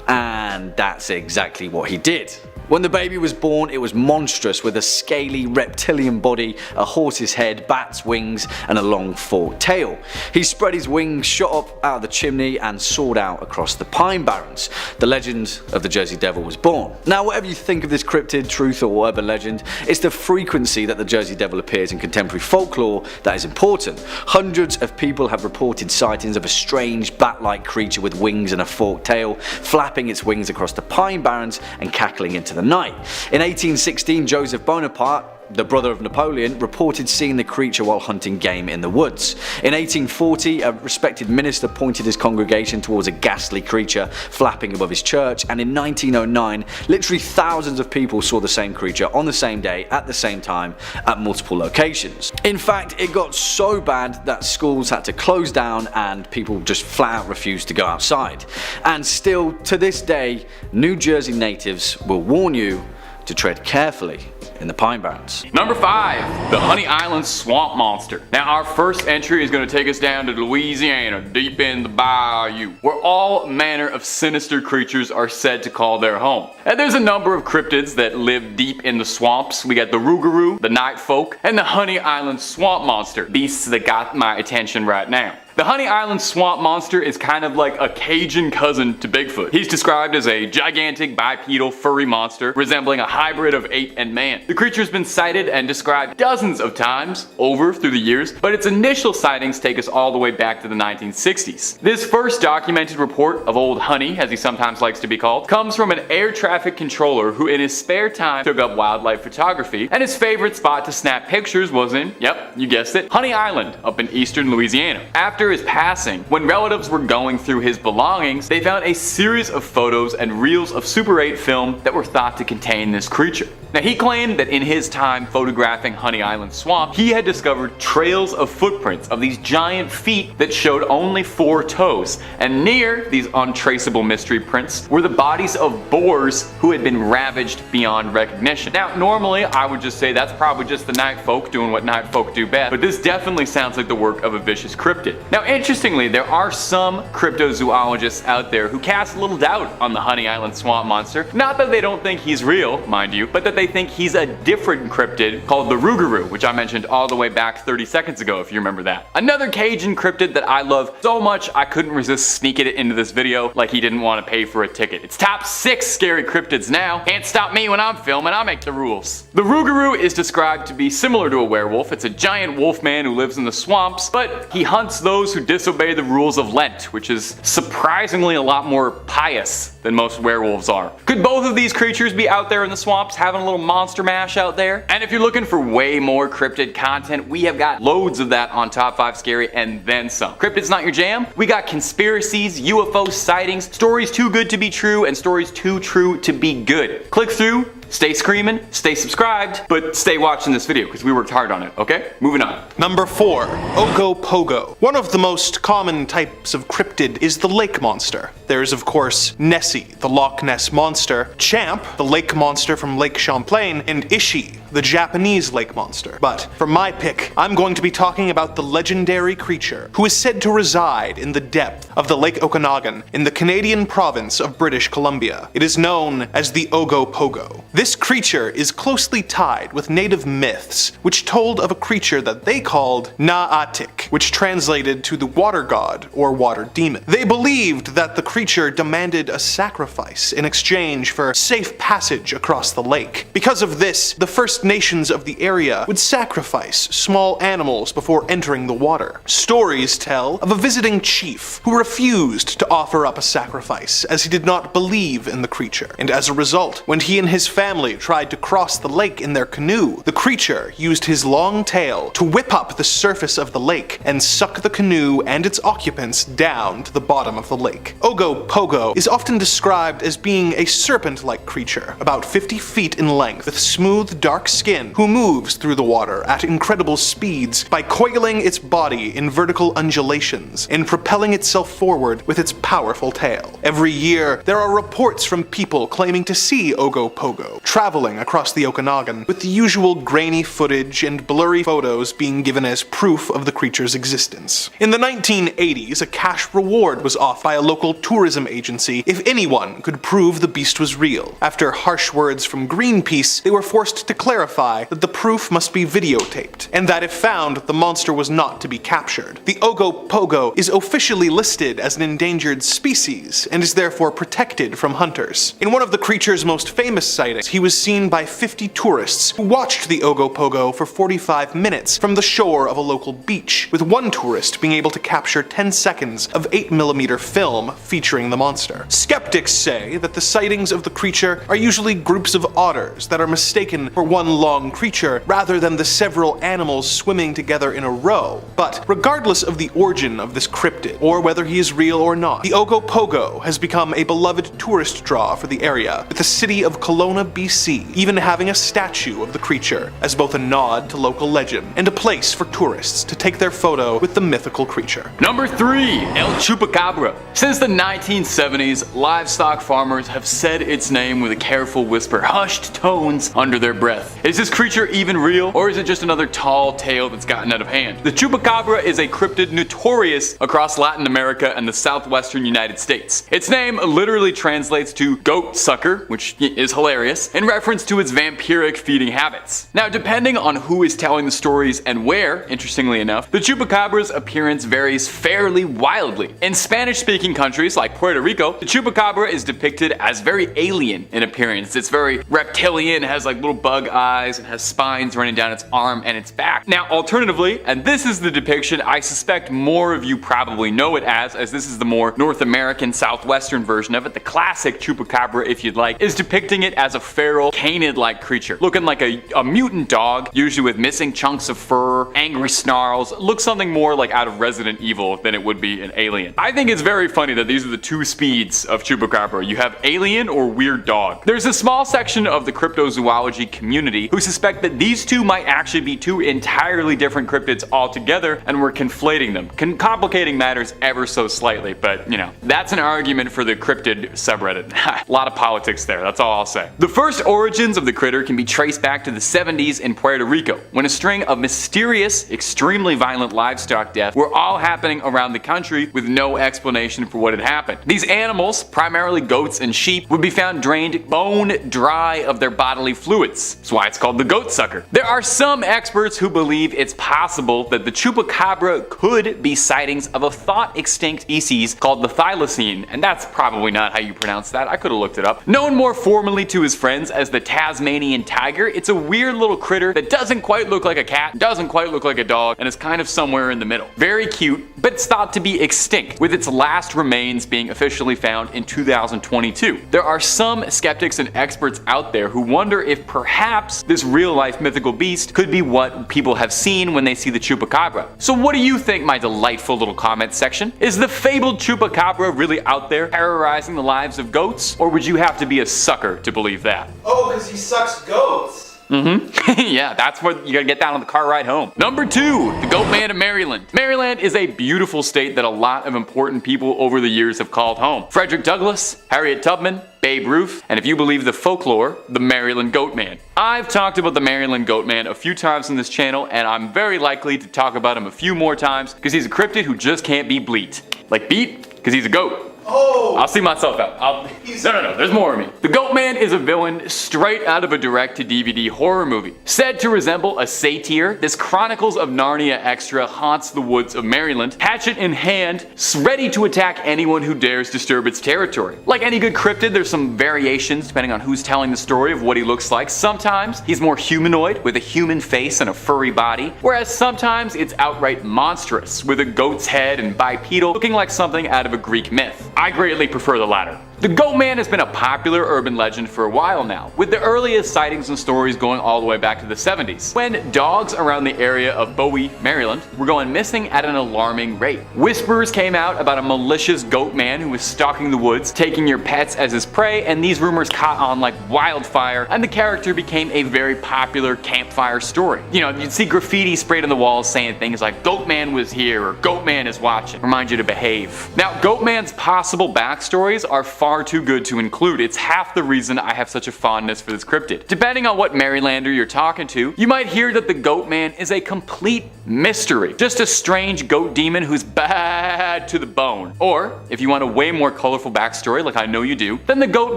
C: And that's exactly what he did. When the baby was born, it was monstrous, with a scaly reptilian body, a horse's head, bat's wings, and a long forked tail. He spread his wings, shot up out of the chimney, and soared out across the pine barrens. The legend of the Jersey Devil was born. Now, whatever you think of this cryptid, truth, or urban legend, it's the frequency that the Jersey Devil appears in contemporary folklore that is important. Hundreds of people have reported sightings of a strange bat-like creature with wings and a forked tail, flapping its wings across the pine barrens and cackling into the night. In 1816, Joseph Bonaparte, the brother of Napoleon, reported seeing the creature while hunting game in the woods. In 1840, a respected minister pointed his congregation towards a ghastly creature flapping above his church, and in 1909, literally thousands of people saw the same creature on the same day at the same time at multiple locations. In fact, it got so bad that schools had to close down and people just flat out refused to go outside. And still, to this day, New Jersey natives will warn you to tread carefully in the Pine Barrens.
B: Number 5, the Honey Island Swamp Monster. Now our first entry is going to take us down to Louisiana, deep in the bayou, where all manner of sinister creatures are said to call their home. And there's a number of cryptids that live deep in the swamps. We got the Rougarou, the Night Folk, and the Honey Island Swamp Monster, beasts that got my attention right now. The Honey Island Swamp Monster is kind of like a Cajun cousin to Bigfoot. He's described as a gigantic bipedal furry monster resembling a hybrid of ape and man. The creature's been sighted and described dozens of times over through the years, but its initial sightings take us all the way back to the 1960s. This first documented report of Old Honey, as he sometimes likes to be called, comes from an air traffic controller who in his spare time took up wildlife photography, and his favorite spot to snap pictures was in, yep, you guessed it, Honey Island up in eastern Louisiana. After his passing, when relatives were going through his belongings, they found a series of photos and reels of Super 8 film that were thought to contain this creature. Now he claimed that in his time photographing Honey Island Swamp, he had discovered trails of footprints of these giant feet that showed only 4 toes, and near these untraceable mystery prints were the bodies of boars who had been ravaged beyond recognition. Now normally I would just say that's probably just the night folk doing what night folk do best, but this definitely sounds like the work of a vicious cryptid. Now interestingly, there are some cryptozoologists out there who cast a little doubt on the Honey Island Swamp Monster. Not that they don't think he's real, mind you, but that they think he's a different cryptid called the Rougarou, which I mentioned all the way back 30 seconds ago if you remember that. Another Cajun cryptid that I love so much I couldn't resist sneaking it into this video like he didn't want to pay for a ticket. It's top 6 scary cryptids now. Can't stop me when I'm filming, I make the rules. The Rougarou is described to be similar to a werewolf. It's a giant wolf man who lives in the swamps, but he hunts those who disobey the rules of Lent, which is surprisingly a lot more pious than most werewolves are. Could both of these creatures be out there in the swamps having a little monster mash out there? And if you're looking for way more cryptid content, we have got loads of that on Top 5 Scary and then some. Cryptid's not your jam? We got conspiracies, UFO sightings, stories too good to be true, and stories too true to be good. Click through, stay screaming, stay subscribed, but stay watching this video because we worked hard on it, okay? Moving on.
D: Number 4. Ogopogo. One of the most common types of cryptid is the lake monster. There's of course Nessie, the Loch Ness monster, Champ, the lake monster from Lake Champlain, and Ishi, the Japanese lake monster. But for my pick, I'm going to be talking about the legendary creature who is said to reside in the depth of the Lake Okanagan in the Canadian province of British Columbia. It is known as the Ogopogo. This creature is closely tied with native myths, which told of a creature that they called Na'atik, which translated to the water god or water demon. They believed that the creature demanded a sacrifice in exchange for safe passage across the lake. Because of this, the First Nations of the area would sacrifice small animals before entering the water. Stories tell of a visiting chief who refused to offer up a sacrifice as he did not believe in the creature, and as a result, when he and his family tried to cross the lake in their canoe, the creature used his long tail to whip up the surface of the lake and suck the canoe and its occupants down to the bottom of the lake. Ogopogo is often described as being a serpent-like creature, about 50 feet in length, with smooth, dark skin, who moves through the water at incredible speeds by coiling its body in vertical undulations and propelling itself forward with its powerful tail. Every year, there are reports from people claiming to see Ogopogo traveling across the Okanagan, with the usual grainy footage and blurry photos being given as proof of the creature's existence. In the 1980s, a cash reward was offered by a local tourism agency if anyone could prove the beast was real. After harsh words from Greenpeace, they were forced to clarify that the proof must be videotaped, and that if found, the monster was not to be captured. The Ogopogo is officially listed as an endangered species, and is therefore protected from hunters. In one of the creature's most famous sightings, he was seen by 50 tourists who watched the Ogopogo for 45 minutes from the shore of a local beach, with one tourist being able to capture 10 seconds of 8mm film featuring the monster. Skeptics say that the sightings of the creature are usually groups of otters that are mistaken for one long creature rather than the several animals swimming together in a row. But regardless of the origin of this cryptid, or whether he is real or not, the Ogopogo has become a beloved tourist draw for the area, with the city of Kelowna, BC even having a statue of the creature as both a nod to local legend and a place for tourists to take their photo with the mythical creature.
B: Number 3. El Chupacabra. Since the 1970s, livestock farmers have said its name with a careful whisper, hushed tones under their breath. Is this creature even real, or is it just another tall tale that's gotten out of hand? The Chupacabra is a cryptid notorious across Latin America and the southwestern United States. Its name literally translates to goat sucker, which is hilarious, in reference to its vampiric feeding habits. Now, depending on who is telling the stories and where, interestingly enough, the Chupacabra's appearance varies fairly wildly. In Spanish-speaking countries like Puerto Rico, the Chupacabra is depicted as very alien in appearance. It's very reptilian, has like little bug eyes, and has spines running down its arm and its back. Now, alternatively, and this is the depiction I suspect more of you probably know it as this is the more North American southwestern version of it, the classic Chupacabra, if you'd like, is depicting it as a feral, canid-like creature, looking like a mutant dog, usually with missing chunks of fur, angry snarls, looks something more like out of Resident Evil than it would be an alien. I think it's very funny that these are the two speeds of Chupacabra. You have alien or weird dog. There's a small section of the cryptozoology community who suspect that these two might actually be two entirely different cryptids altogether, and we're conflating them, complicating matters ever so slightly, but you know, that's an argument for the cryptid subreddit. A lot of politics there, that's all I'll say. The first origins of the critter can be traced back to the 70s in Puerto Rico, when a string of mysterious, extremely violent livestock deaths were all happening around the country with no explanation for what had happened. These animals, primarily goats and sheep, would be found drained bone dry of their bodily fluids. That's why it's called the goat sucker. There are some experts who believe it's possible that the Chupacabra could be sightings of a thought extinct species called the thylacine, and that's probably not how you pronounce that. I could have looked it up. Known more formally to his friends as the Tasmanian tiger, it's a weird little critter that doesn't quite look like a cat, doesn't quite look like a dog, and is kind of somewhere in the middle. Very cute, but it's thought to be extinct, with its last remains being officially found in 2022. There are some skeptics and experts out there who wonder if perhaps this real-life mythical beast could be what people have seen when they see the Chupacabra. So what do you think, my delightful little comment section? Is the fabled Chupacabra really out there terrorizing the lives of goats, or would you have to be a sucker to believe that?
E: Oh, because he sucks goats.
B: Yeah, that's what you gotta get down on the car ride home. Number 2, the Goat Man of Maryland. Maryland is a beautiful state that a lot of important people over the years have called home. Frederick Douglass, Harriet Tubman, Babe Ruth, and if you believe the folklore, the Maryland Goat Man. I've talked about the Maryland Goat Man a few times on this channel, and I'm very likely to talk about him a few more times because he's a cryptid who just can't be bleat. Like beat, because he's a goat.
E: Oh!
B: I'll see myself out. No, there's more of me. The Goat Man is a villain straight out of a direct-to-DVD horror movie. Said to resemble a satyr, this Chronicles of Narnia extra haunts the woods of Maryland, hatchet in hand, ready to attack anyone who dares disturb its territory. Like any good cryptid, there's some variations depending on who's telling the story of what he looks like. Sometimes he's more humanoid, with a human face and a furry body, whereas sometimes it's outright monstrous, with a goat's head and bipedal, looking like something out of a Greek myth. I greatly prefer the latter. The Goat Man has been a popular urban legend for a while now, with the earliest sightings and stories going all the way back to the 70s, when dogs around the area of Bowie, Maryland, were going missing at an alarming rate. Whispers came out about a malicious goat man who was stalking the woods, taking your pets as his prey, and these rumors caught on like wildfire, and the character became a very popular campfire story. You know, you'd see graffiti sprayed on the walls saying things like, Goat Man was here, or Goat Man is watching, remind you to behave. Now, Goat Man's possible backstories are far too good to include. It's half the reason I have such a fondness for this cryptid. Depending on what Marylander you're talking to, you might hear that the Goat Man is a complete mystery. Just a strange goat demon who's bad to the bone. Or, if you want a way more colorful backstory, like I know you do, then the Goat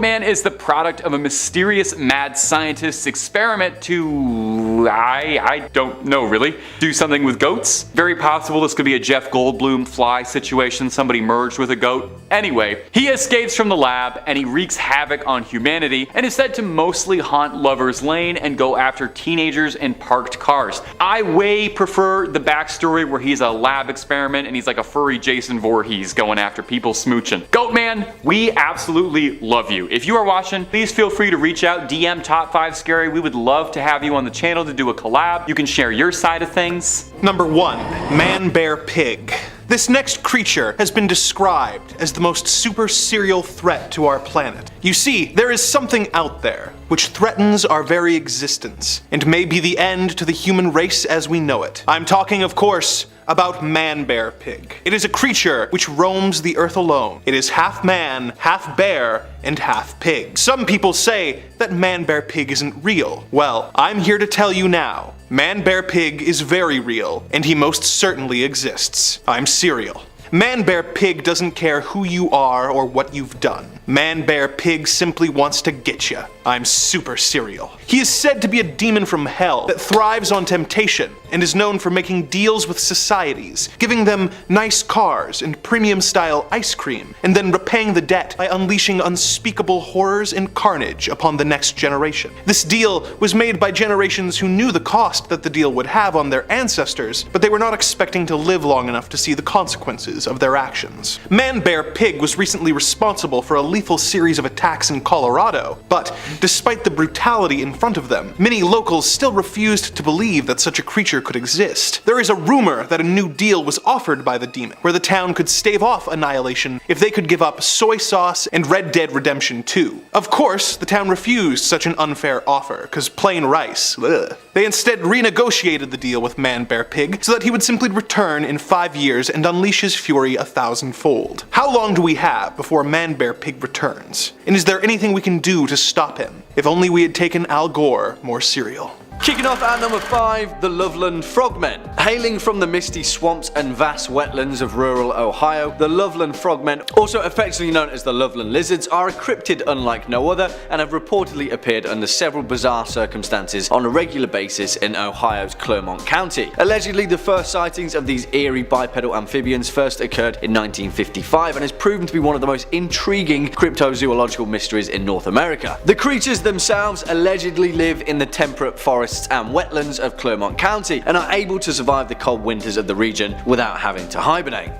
B: Man is the product of a mysterious mad scientist's experiment to I don't know really. Do something with goats? Very possible this could be a Jeff Goldblum fly situation, somebody merged with a goat. Anyway, he escapes from the lab and he wreaks havoc on humanity and is said to mostly haunt Lover's Lane and go after teenagers in parked cars. I way prefer the backstory where he's a lab experiment and he's like a furry Jason Voorhees going after people smooching. Goatman, we absolutely love you. If you are watching, please feel free to reach out, DM Top 5 Scary. We would love to have you on the channel to do a collab. You can share your side of things.
D: Number 1. Man-Bear-Pig. This next creature has been described as the most super serial threat to our planet. You see, there is something out there which threatens our very existence and may be the end to the human race as we know it. I'm talking, of course, about Man-Bear-Pig. It is a creature which roams the earth alone. It is half man, half bear, and half pig. Some people say that Man-Bear-Pig isn't real. Well, I'm here to tell you now. Man-Bear-Pig is very real, and he most certainly exists. I'm serial. Man-Bear-Pig doesn't care who you are or what you've done. Man-Bear-Pig simply wants to get you. I'm super serial. He is said to be a demon from hell that thrives on temptation and is known for making deals with societies, giving them nice cars and premium-style ice cream, and then repaying the debt by unleashing unspeakable horrors and carnage upon the next generation. This deal was made by generations who knew the cost that the deal would have on their ancestors, but they were not expecting to live long enough to see the consequences of their actions. Man-Bear-Pig was recently responsible for a lethal series of attacks in Colorado, but despite the brutality in front of them, many locals still refused to believe that such a creature could exist. There is a rumor that a new deal was offered by the demon, where the town could stave off annihilation if they could give up soy sauce and Red Dead Redemption 2. Of course, the town refused such an unfair offer, cause plain rice, ugh. They instead renegotiated the deal with Man-Bear-Pig so that he would simply return in 5 years and unleash his fury 1,000-fold. How long do we have before Man-Bear-Pig returns? And is there anything we can do to stop him? If only we had taken Al Gore more serial.
C: Kicking off at number 5, the Loveland Frogmen. Hailing from the misty swamps and vast wetlands of rural Ohio, the Loveland Frogmen, also affectionately known as the Loveland Lizards, are a cryptid unlike no other and have reportedly appeared under several bizarre circumstances on a regular basis in Ohio's Clermont County. Allegedly, the first sightings of these eerie bipedal amphibians first occurred in 1955 and has proven to be one of the most intriguing cryptozoological mysteries in North America. The creatures themselves allegedly live in the temperate forests and wetlands of Clermont County and are able to survive the cold winters of the region without having to hibernate.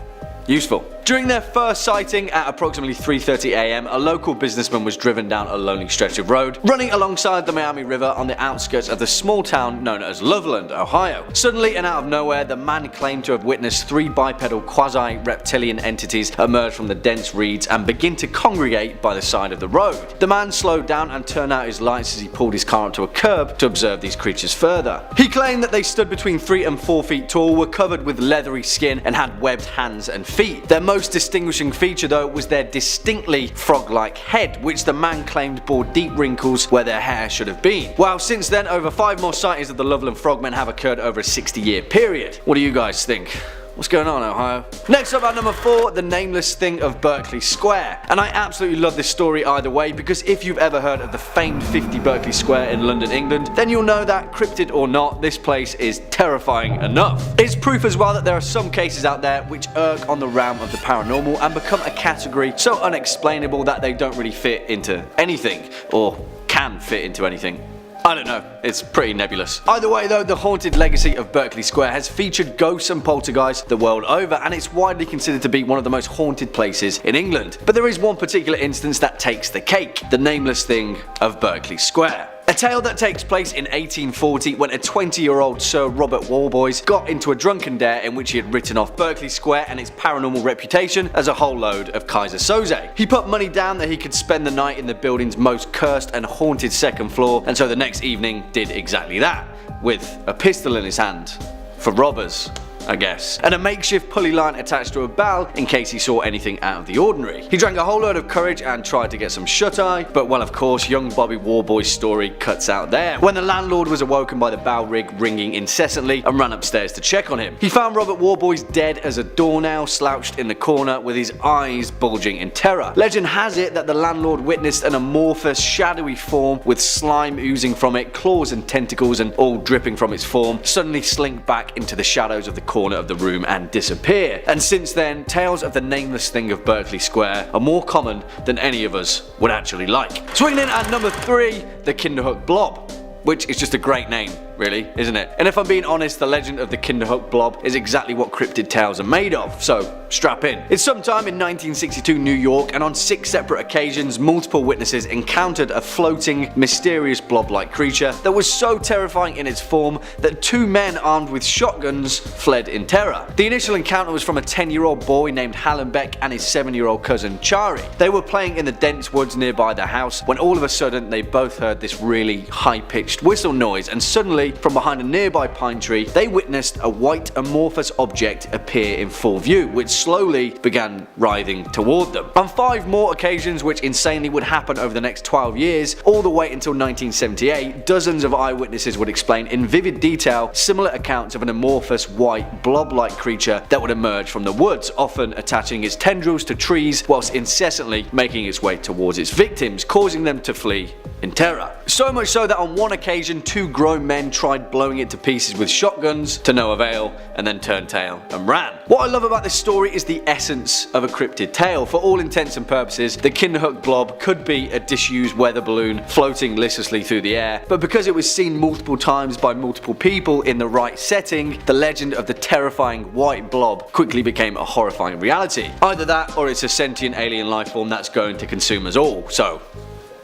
C: Useful. During their first sighting at approximately 3:30 AM, a local businessman was driven down a lonely stretch of road, running alongside the Miami River on the outskirts of the small town known as Loveland, Ohio. Suddenly and out of nowhere, the man claimed to have witnessed 3 bipedal quasi-reptilian entities emerge from the dense reeds and begin to congregate by the side of the road. The man slowed down and turned out his lights as he pulled his car up to a curb to observe these creatures further. He claimed that they stood between 3 and 4 feet tall, were covered with leathery skin, and had webbed hands and feet. Their most distinguishing feature though was their distinctly frog-like head, which the man claimed bore deep wrinkles where their hair should have been. Well, since then, over 5 more sightings of the Loveland Frogmen have occurred over a 60-year period. What do you guys think? What's going on, Ohio? Next up at number 4, the nameless thing of Berkeley Square. And I absolutely love this story either way, because if you've ever heard of the famed 50 Berkeley Square in London, England, then you'll know that, cryptid or not, this place is terrifying enough. It's proof as well that there are some cases out there which irk on the realm of the paranormal and become a category so unexplainable that they don't really fit into anything, or can fit into anything. I don't know, it's pretty nebulous. Either way though, the haunted legacy of Berkeley Square has featured ghosts and poltergeists the world over, and it's widely considered to be one of the most haunted places in England. But there is one particular instance that takes the cake, the nameless thing of Berkeley Square. A tale that takes place in 1840 when a 20-year-old Sir Robert Walboys got into a drunken dare in which he had written off Berkeley Square and its paranormal reputation as a whole load of Kaiser Soze. He put money down that he could spend the night in the building's most cursed and haunted second floor, and so the next evening did exactly that, with a pistol in his hand for robbers. I guess, and a makeshift pulley line attached to a bell in case he saw anything out of the ordinary. He drank a whole load of courage and tried to get some shut-eye, but well, of course, young Bobby Warboy's story cuts out there when the landlord was awoken by the bell rig ringing incessantly and ran upstairs to check on him. He found Robert Warboys dead as a doornail, slouched in the corner with his eyes bulging in terror. Legend has it that the landlord witnessed an amorphous, shadowy form with slime oozing from it, claws and tentacles and all dripping from its form, suddenly slink back into the shadows of the corner of the room and disappear. And since then, tales of the nameless thing of Berkeley Square are more common than any of us would actually like. Swinging in at number 3, the Kinderhook Blob, which is just a great name, really, isn't it? And if I'm being honest, the legend of the Kinderhook Blob is exactly what cryptid tales are made of, so strap in. It's sometime in 1962 New York, and on 6 separate occasions, multiple witnesses encountered a floating, mysterious blob-like creature that was so terrifying in its form that 2 men armed with shotguns fled in terror. The initial encounter was from a 10-year-old boy named Hallenbeck and his 7-year-old cousin Chari. They were playing in the dense woods nearby their house when all of a sudden they both heard this really high-pitched whistle noise, and suddenly, from behind a nearby pine tree, they witnessed a white amorphous object appear in full view, which slowly began writhing toward them. On 5 more occasions, which insanely would happen over the next 12 years, all the way until 1978, dozens of eyewitnesses would explain in vivid detail similar accounts of an amorphous white blob-like creature that would emerge from the woods, often attaching its tendrils to trees whilst incessantly making its way towards its victims, causing them to flee in terror. So much so that on one occasion 2 grown men tried blowing it to pieces with shotguns to no avail and then turned tail and ran. What I love about this story is the essence of a cryptid tale. For all intents and purposes, the Kinderhook Blob could be a disused weather balloon floating listlessly through the air, but because it was seen multiple times by multiple people in the right setting, the legend of the terrifying white blob quickly became a horrifying reality. Either that or it's a sentient alien life form that's going to consume us all, so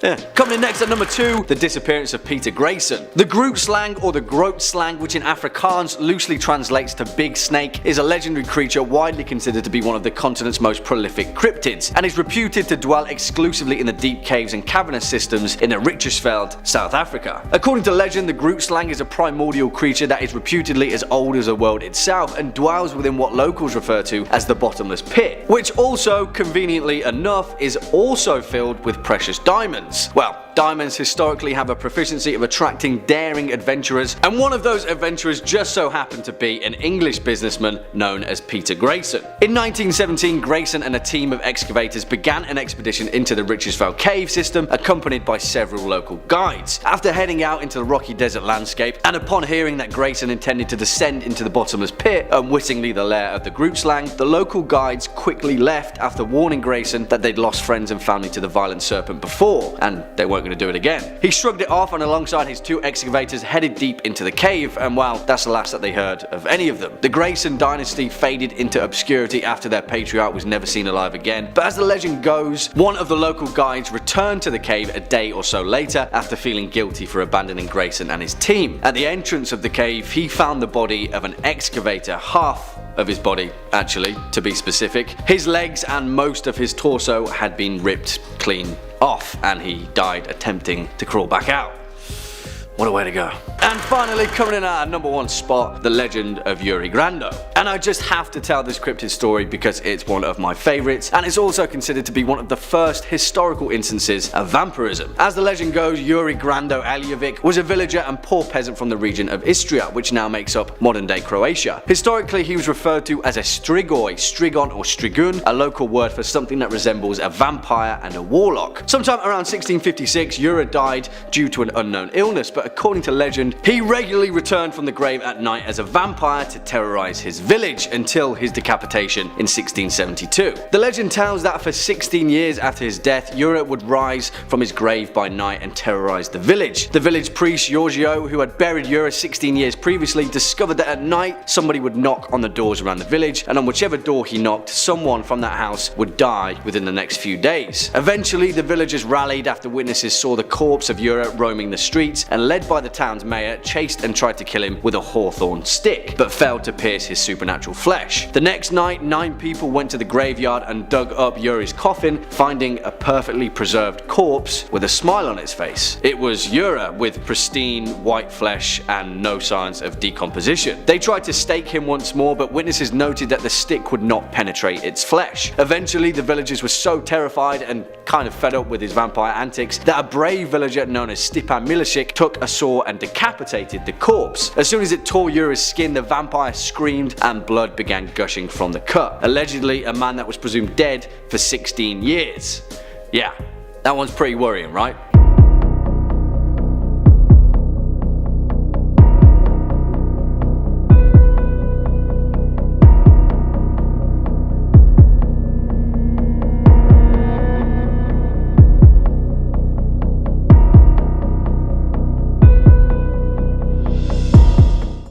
C: yeah. Coming in next at number 2, the disappearance of Peter Grayson. The Groot slang, or the Groot slang, which in Afrikaans loosely translates to big snake, is a legendary creature widely considered to be one of the continent's most prolific cryptids, and is reputed to dwell exclusively in the deep caves and cavernous systems in the Richtersveld, South Africa. According to legend, the Groot slang is a primordial creature that is reputedly as old as the world itself and dwells within what locals refer to as the bottomless pit, which also, conveniently enough, is also filled with precious diamonds. Well, diamonds historically have a proficiency of attracting daring adventurers, and one of those adventurers just so happened to be an English businessman known as Peter Grayson. In 1917, Grayson and a team of excavators began an expedition into the Richtersveld cave system, accompanied by several local guides. After heading out into the rocky desert landscape, and upon hearing that Grayson intended to descend into the bottomless pit, unwittingly the lair of the Groot slang, the local guides quickly left after warning Grayson that they'd lost friends and family to the violent serpent before, and they weren't going to do it again. He shrugged it off and alongside his 2 excavators headed deep into the cave, and well, that's the last that they heard of any of them. The Grayson dynasty faded into obscurity after their patriarch was never seen alive again, but as the legend goes, one of the local guides returned to the cave a day or so later after feeling guilty for abandoning Grayson and his team. At the entrance of the cave, he found the body of an excavator, half of his body actually, to be specific. His legs and most of his torso had been ripped clean off, and he died attempting to crawl back out. What a way to go. And finally, coming in at our number 1 spot, the legend of Yuri Grando. And I just have to tell this cryptid story because it's one of my favourites, and it's also considered to be one of the first historical instances of vampirism. As the legend goes, Yuri Grando Eljevic was a villager and poor peasant from the region of Istria, which now makes up modern-day Croatia. Historically, he was referred to as a strigoi, strigon or strigun, a local word for something that resembles a vampire and a warlock. Sometime around 1656, Yuri died due to an unknown illness, but according to legend, he regularly returned from the grave at night as a vampire to terrorize his village until his decapitation in 1672. The legend tells that for 16 years after his death, Yuri would rise from his grave by night and terrorize the village. The village priest Giorgio, who had buried Yuri 16 years previously, discovered that at night somebody would knock on the doors around the village, and on whichever door he knocked, someone from that house would die within the next few days. Eventually, the villagers rallied after witnesses saw the corpse of Yuri roaming the streets, and led led by the town's mayor, chased and tried to kill him with a hawthorn stick, but failed to pierce his supernatural flesh. The next night, 9 people went to the graveyard and dug up Yuri's coffin, finding a perfectly preserved corpse with a smile on its face. It was Yura with pristine white flesh and no signs of decomposition. They tried to stake him once more, but witnesses noted that the stick would not penetrate its flesh. Eventually, the villagers were so terrified and kind of fed up with his vampire antics that a brave villager known as Stipan Milicic took a saw and decapitated the corpse. As soon as it tore Yura's skin, the vampire screamed and blood began gushing from the cut. Allegedly, a man that was presumed dead for 16 years. Yeah, that one's pretty worrying, right?